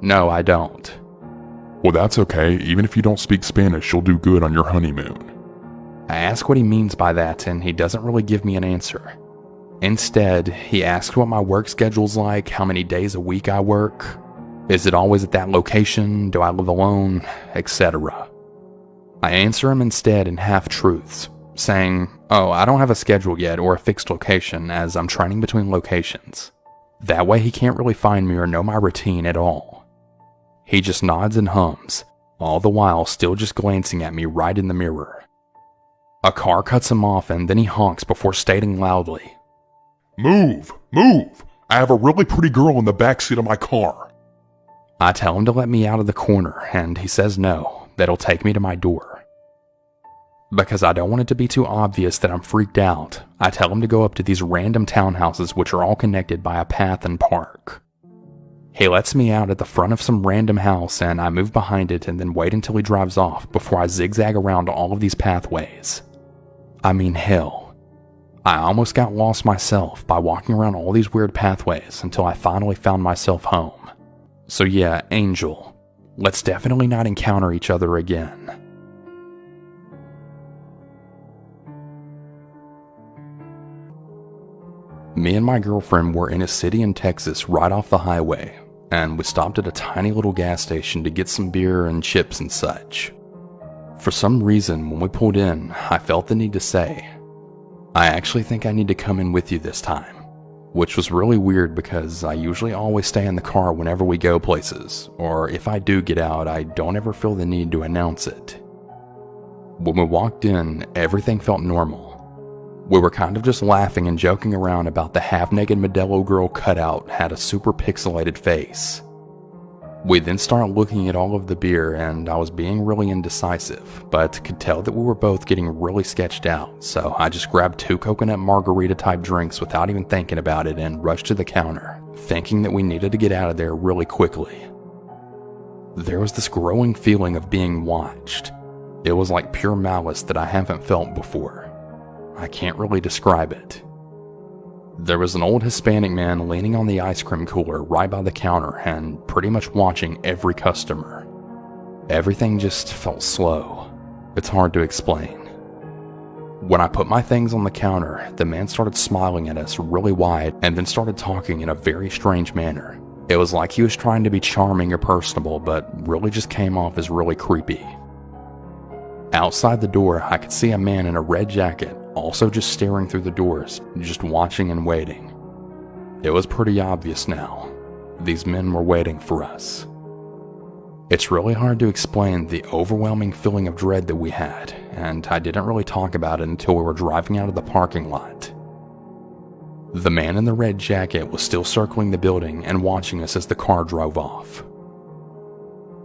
S6: No, I don't.
S7: "Well, that's okay. Even if you don't speak Spanish, you'll do good on your honeymoon."
S6: I ask what he means by that, and he doesn't really give me an answer. Instead, he asks what my work schedule's like, how many days a week I work, is it always at that location, do I live alone, etc. I answer him instead in half-truths, saying, "Oh, I don't have a schedule yet or a fixed location as I'm training between locations." That way he can't really find me or know my routine at all. He just nods and hums, all the while still just glancing at me right in the mirror. A car cuts him off and then he honks before stating loudly,
S7: Move! I have a really pretty girl in the backseat of my car."
S6: I tell him to let me out of the corner and he says no, that he'll take me to my door. Because I don't want it to be too obvious that I'm freaked out, I tell him to go up to these random townhouses which are all connected by a path and park. He lets me out at the front of some random house and I move behind it and then wait until he drives off before I zigzag around all of these pathways. I mean hell. I almost got lost myself by walking around all these weird pathways until I finally found myself home. So yeah, Angel, let's definitely not encounter each other again. Me and my girlfriend were in a city in Texas right off the highway, and we stopped at a tiny little gas station to get some beer and chips and such. For some reason, when we pulled in, I felt the need to say, I actually think I need to come in with you this time, which was really weird because I usually always stay in the car whenever we go places, or if I do get out, I don't ever feel the need to announce it. When we walked in, everything felt normal. We were kind of just laughing and joking around about the half-naked Modelo girl cutout had a super pixelated face. We then started looking at all of the beer, and I was being really indecisive, but could tell that we were both getting really sketched out, so I just grabbed 2 coconut margarita-type drinks without even thinking about it and rushed to the counter, thinking that we needed to get out of there really quickly. There was this growing feeling of being watched. It was like pure malice that I haven't felt before. I can't really describe it. There was an old Hispanic man leaning on the ice cream cooler right by the counter and pretty much watching every customer. Everything just felt slow. It's hard to explain. When I put my things on the counter, the man started smiling at us really wide and then started talking in a very strange manner. It was like he was trying to be charming or personable, but really just came off as really creepy. Outside the door, I could see a man in a red jacket also just staring through the doors, just watching and waiting. It was pretty obvious now. These men were waiting for us. It's really hard to explain the overwhelming feeling of dread that we had, and I didn't really talk about it until we were driving out of the parking lot. The man in the red jacket was still circling the building and watching us as the car drove off.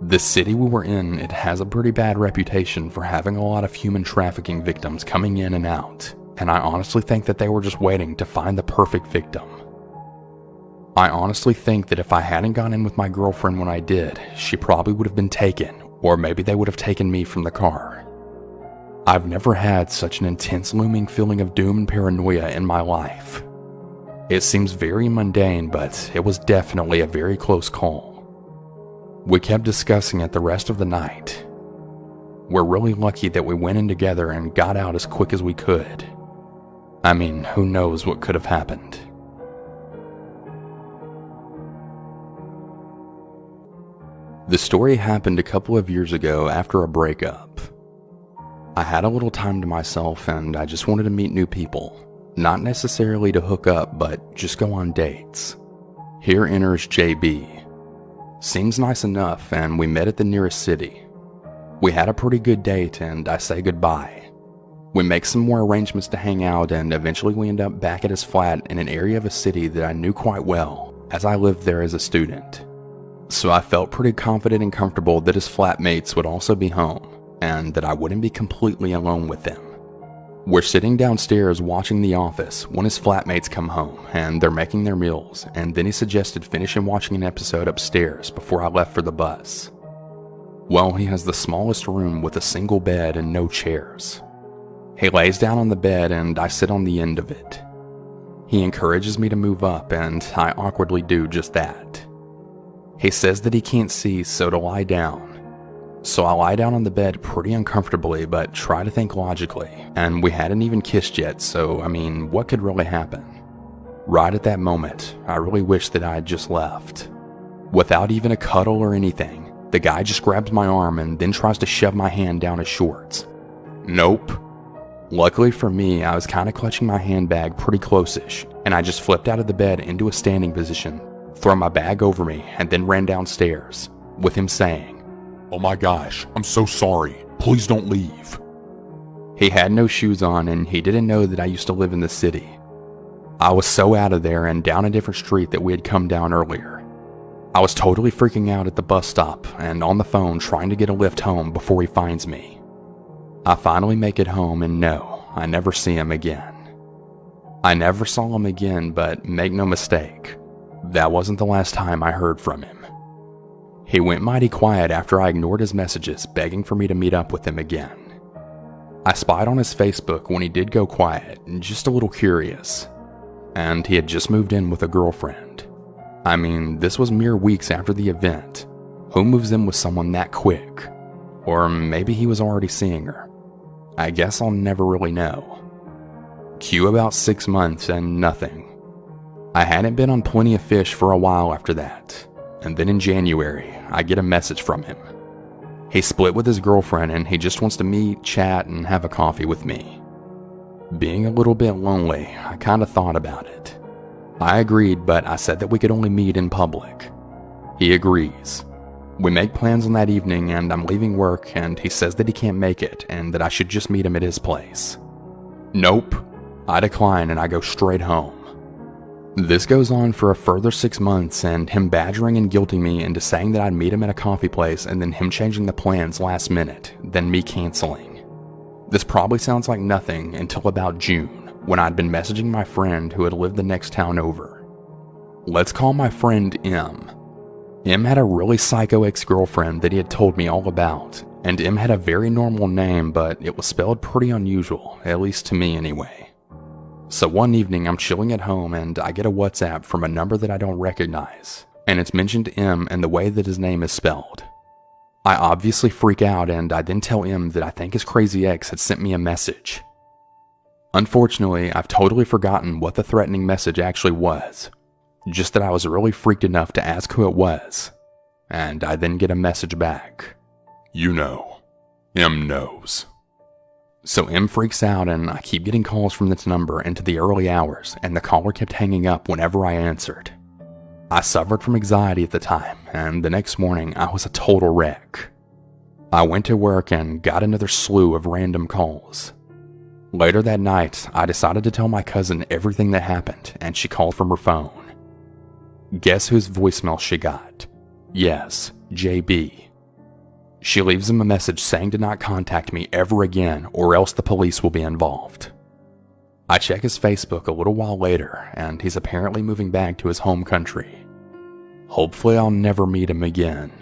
S6: The city we were in, it has a pretty bad reputation for having a lot of human trafficking victims coming in and out, and I honestly think that they were just waiting to find the perfect victim. I honestly think that if I hadn't gone in with my girlfriend when I did, she probably would have been taken, or maybe they would have taken me from the car. I've never had such an intense looming feeling of doom and paranoia in my life. It seems very mundane, but it was definitely a very close call. We kept discussing it the rest of the night. We're really lucky that we went in together and got out as quick as we could. I mean, who knows what could have happened. The story happened a couple of years ago after a breakup. I had a little time to myself and I just wanted to meet new people. Not necessarily to hook up, but just go on dates. Here enters JB. Seems nice enough, and we met at the nearest city. We had a pretty good date, and I say goodbye. We make some more arrangements to hang out, and eventually we end up back at his flat in an area of a city that I knew quite well, as I lived there as a student. So I felt pretty confident and comfortable that his flatmates would also be home, and that I wouldn't be completely alone with them. We're sitting downstairs watching The Office when his flatmates come home, and they're making their meals, and then he suggested finishing watching an episode upstairs before I left for the bus. Well, he has the smallest room with a single bed and no chairs. He lays down on the bed and I sit on the end of it. He encourages me to move up, and I awkwardly do just that. He says that he can't see, so to lie down. So I lie down on the bed pretty uncomfortably, but try to think logically, and we hadn't even kissed yet, so I mean, what could really happen? Right at that moment, I really wish that I had just left. Without even a cuddle or anything, the guy just grabs my arm and then tries to shove my hand down his shorts. Nope. Luckily for me, I was kind of clutching my handbag pretty close-ish, and I just flipped out of the bed into a standing position, threw my bag over me, and then ran downstairs, with him saying,
S7: "Oh my gosh, I'm so sorry. Please don't leave."
S6: He had no shoes on and he didn't know that I used to live in the city. I was so out of there and down a different street that we had come down earlier. I was totally freaking out at the bus stop and on the phone trying to get a lift home before he finds me. I finally make it home and no, I never see him again. I never saw him again, but make no mistake, that wasn't the last time I heard from him. He went mighty quiet after I ignored his messages begging for me to meet up with him again. I spied on his Facebook when he did go quiet, just a little curious. And he had just moved in with a girlfriend. I mean, this was mere weeks after the event. Who moves in with someone that quick? Or maybe he was already seeing her. I guess I'll never really know. Cue about 6 months and nothing. I hadn't been on Plenty of Fish for a while after that, and then in January, I get a message from him. He split with his girlfriend and he just wants to meet, chat, and have a coffee with me. Being a little bit lonely, I kinda thought about it. I agreed, but I said that we could only meet in public. He agrees. We make plans on that evening and I'm leaving work and he says that he can't make it and that I should just meet him at his place. Nope. I decline and I go straight home. This goes on for a further 6 months and him badgering and guilting me into saying that I'd meet him at a coffee place and then him changing the plans last minute, then me canceling. This probably sounds like nothing until about June, when I'd been messaging my friend who had lived the next town over. Let's call my friend M. M had a really psycho ex-girlfriend that he had told me all about, and M had a very normal name, but it was spelled pretty unusual, at least to me anyway. So one evening I'm chilling at home and I get a WhatsApp from a number that I don't recognize, and it's mentioned M and the way that his name is spelled. I obviously freak out and I then tell M that I think his crazy ex had sent me a message. Unfortunately, I've totally forgotten what the threatening message actually was. Just that I was really freaked enough to ask who it was, and I then get a message back.
S7: You know. M knows.
S6: So M freaks out and I keep getting calls from this number into the early hours and the caller kept hanging up whenever I answered. I suffered from anxiety at the time and the next morning I was a total wreck. I went to work and got another slew of random calls. Later that night, I decided to tell my cousin everything that happened and she called from her phone. Guess whose voicemail she got? Yes, JB. She leaves him a message saying to not contact me ever again or else the police will be involved. I check his Facebook a little while later and he's apparently moving back to his home country. Hopefully I'll never meet him again.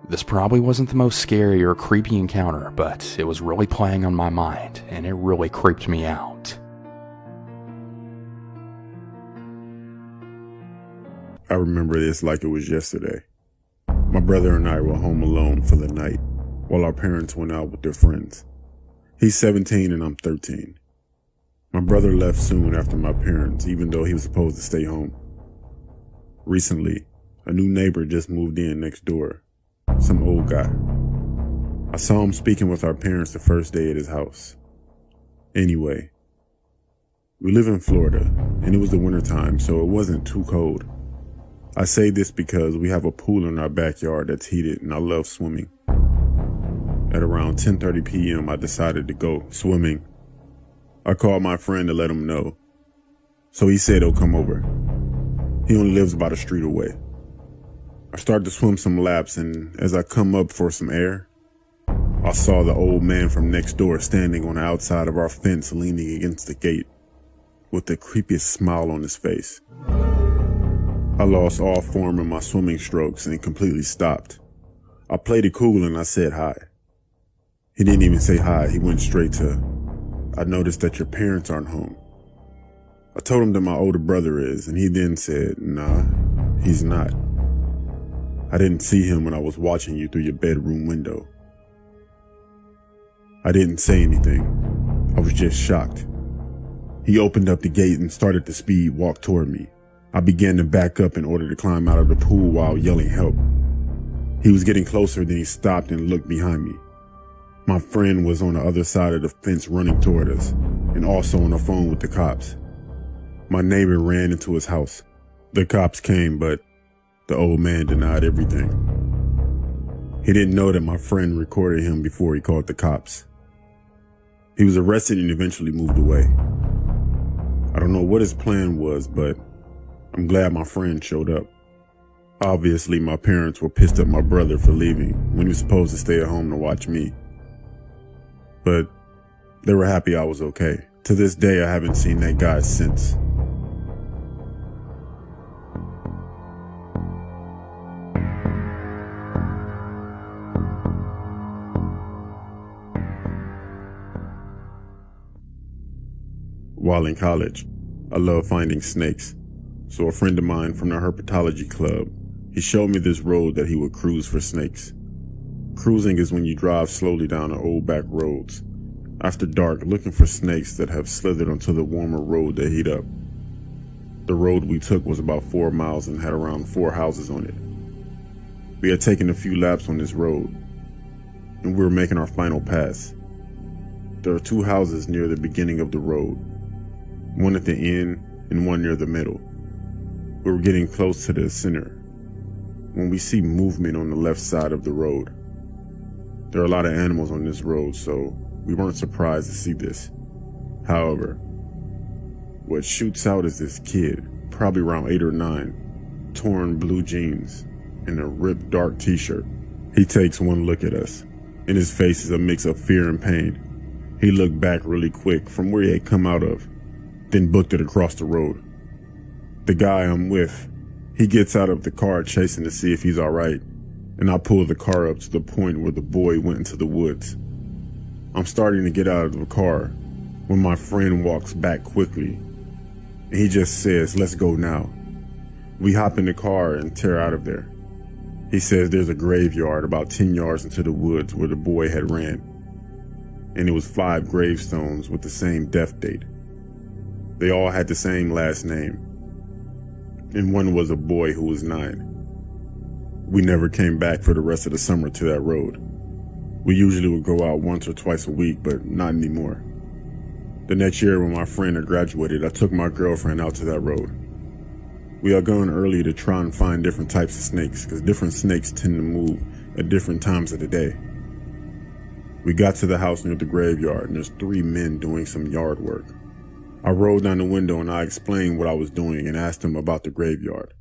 S6: This probably wasn't the most scary or creepy encounter, but it was really playing on my mind and it really creeped me out.
S2: I remember this like it was yesterday. My brother and I were home alone for the night while our parents went out with their friends. He's 17 and I'm 13. My brother left soon after my parents, even though he was supposed to stay home. Recently, a new neighbor just moved in next door, some old guy. I saw him speaking with our parents the first day at his house. Anyway, we live in Florida and it was the wintertime, so it wasn't too cold. I say this because we have a pool in our backyard that's heated and I love swimming. At around 10:30 p.m. I decided to go swimming. I called my friend to let him know. So he said he'll come over. He only lives about a street away. I started to swim some laps and as I come up for some air, I saw the old man from next door standing on the outside of our fence leaning against the gate with the creepiest smile on his face. I lost all form in my swimming strokes and completely stopped. I played it cool and I said hi. He didn't even say hi, he went straight to, I noticed that your parents aren't home. I told him that my older brother is, and he then said, nah, he's not. I didn't see him when I was watching you through your bedroom window. I didn't say anything. I was just shocked. He opened up the gate and started to speed walk toward me. I began to back up in order to climb out of the pool while yelling help. He was getting closer, then he stopped and looked behind me. My friend was on the other side of the fence running toward us, and also on the phone with the cops. My neighbor ran into his house. The cops came, but the old man denied everything. He didn't know that my friend recorded him before he called the cops. He was arrested and eventually moved away. I don't know what his plan was, but I'm glad my friend showed up. Obviously, my parents were pissed at my brother for leaving when he was supposed to stay at home to watch me. But they were happy I was okay. To this day, I haven't seen that guy since. While in college, I love finding snakes, so a friend of mine from the herpetology club, he showed me this road that he would cruise for snakes. Cruising is when you drive slowly down the old back roads, after dark, looking for snakes that have slithered onto the warmer road that heat up. The road we took was about 4 miles and had around 4 houses on it. We had taken a few laps on this road, and we were making our final pass. There are 2 houses near the beginning of the road, one at the end and one near the middle. We were getting close to the center when we see movement on the left side of the road. There are a lot of animals on this road, so we weren't surprised to see this. However, what shoots out is this kid, probably around 8 or 9, torn blue jeans and a ripped dark t-shirt. He takes one look at us, and his face is a mix of fear and pain. He looked back really quick from where he had come out of, then booked it across the road. The guy I'm with, he gets out of the car chasing to see if he's alright, and I pull the car up to the point where the boy went into the woods. I'm starting to get out of the car when my friend walks back quickly, and he just says, "Let's go now." We hop in the car and tear out of there. He says there's a graveyard about 10 yards into the woods where the boy had ran, and it was 5 gravestones with the same death date. They all had the same last name, and one was a boy who was 9. We never came back for the rest of the summer to that road. We usually would go out once or twice a week, but not anymore. The next year when my friend had graduated, I took my girlfriend out to that road. We had gone early to try and find different types of snakes, because different snakes tend to move at different times of the day. We got to the house near the graveyard, and there's 3 men doing some yard work. I rolled down the window and I explained what I was doing and asked them about the graveyard.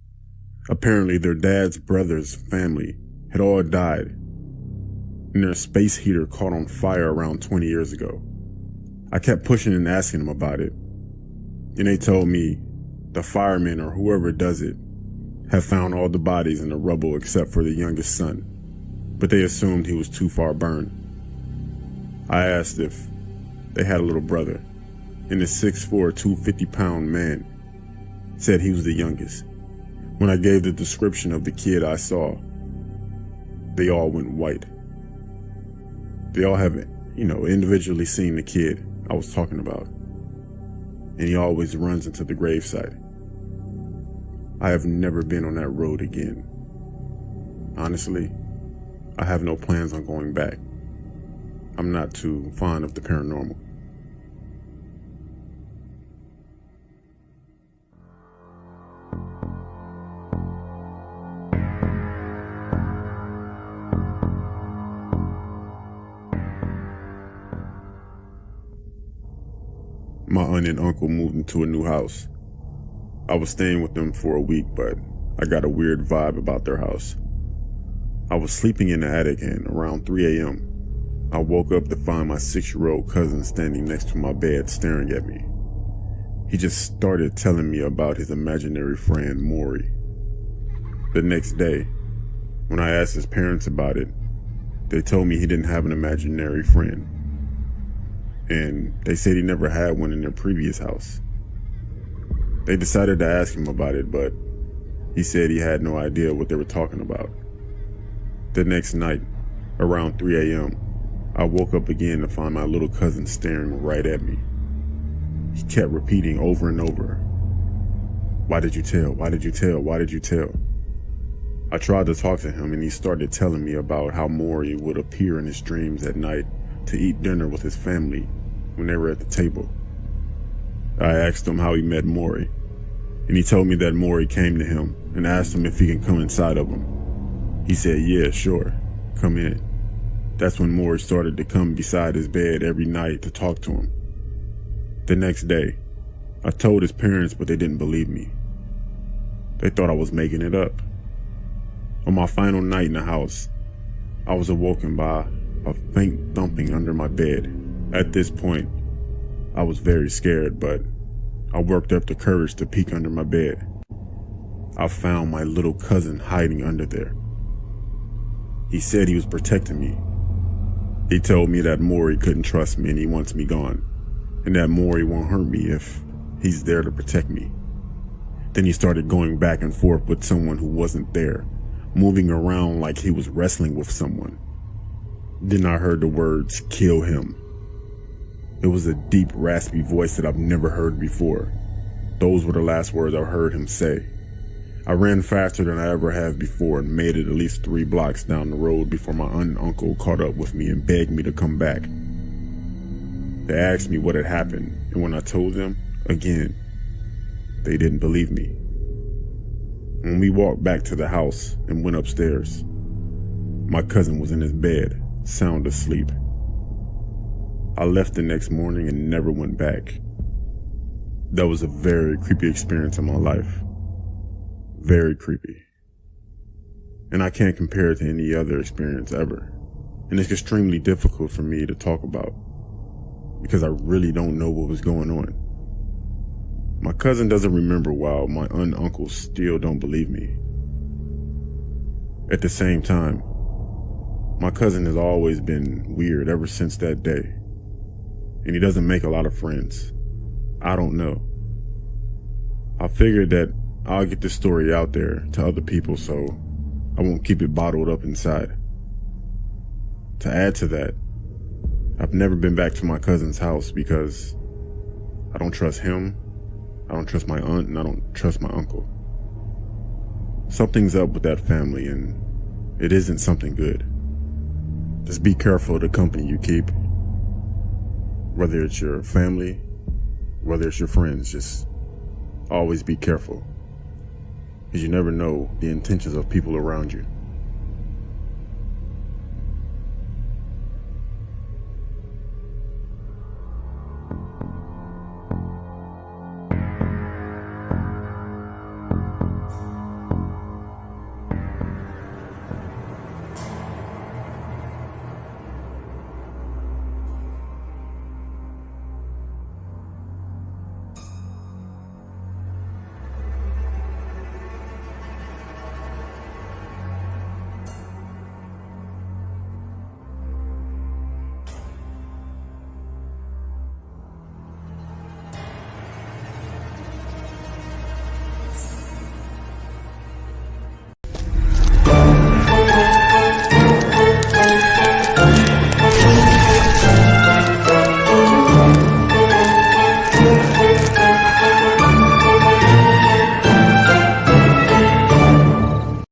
S2: Apparently their dad's brother's family had all died, and their space heater caught on fire around 20 years ago. I kept pushing and asking them about it, and they told me the firemen or whoever does it have found all the bodies in the rubble except for the youngest son, but they assumed he was too far burned. I asked if they had a little brother, and the 6'4", 250-pound man said he was the youngest. When I gave the description of the kid I saw, they all went white. They all have, individually seen the kid I was talking about, and he always runs into the gravesite. I have never been on that road again. Honestly, I have no plans on going back. I'm not too fond of the paranormal. My aunt and uncle moved into a new house. I was staying with them for a week, but I got a weird vibe about their house. I was sleeping in the attic, and around 3 a.m., I woke up to find my 6-year-old cousin standing next to my bed staring at me. He just started telling me about his imaginary friend, Maury. The next day, when I asked his parents about it, they told me he didn't have an imaginary friend, and they said he never had one in their previous house. They decided to ask him about it, but he said he had no idea what they were talking about. The next night, around 3 a.m., I woke up again to find my little cousin staring right at me. He kept repeating over and over, "Why did you tell? Why did you tell? Why did you tell?" I tried to talk to him, and he started telling me about how Maury would appear in his dreams at night to eat dinner with his family when they were at the table. I asked him how he met Maury, and he told me that Maury came to him and asked him if he can come inside of him. He said, "Yeah, sure, come in." That's when Maury started to come beside his bed every night to talk to him. The next day, I told his parents, but they didn't believe me. They thought I was making it up. On my final night in the house, I was awoken by a faint thumping under my bed. At this point, I was very scared, but I worked up the courage to peek under my bed. I found my little cousin hiding under there. He said he was protecting me. He told me that Maury couldn't trust me and he wants me gone. and that Maury won't hurt me if he's there to protect me. Then he started going back and forth with someone who wasn't there, moving around like he was wrestling with someone. Then I heard the words, "Kill him." It was a deep, raspy voice that I've never heard before. Those were the last words I heard him say. I ran faster than I ever have before and made it at least 3 blocks down the road before my aunt and uncle caught up with me and begged me to come back. They asked me what had happened, and when I told them, again, they didn't believe me. When we walked back to the house and went upstairs, my cousin was in his bed, sound asleep. I left the next morning and never went back. That was a very creepy experience in my life. Very creepy. And I can't compare it to any other experience ever. And it's extremely difficult for me to talk about because I really don't know what was going on. My cousin doesn't remember while my aunt and uncle still don't believe me. At the same time, my cousin has always been weird ever since that day. And he doesn't make a lot of friends. I don't know. I figured that I'll get this story out there to other people so I won't keep it bottled up inside. To add to that, I've never been back to my cousin's house because I don't trust him, I don't trust my aunt, and I don't trust my uncle. Something's up with that family and it isn't something good. Just be careful of the company you keep. Whether it's your family, whether it's your friends, just always be careful. Because you never know the intentions of people around you.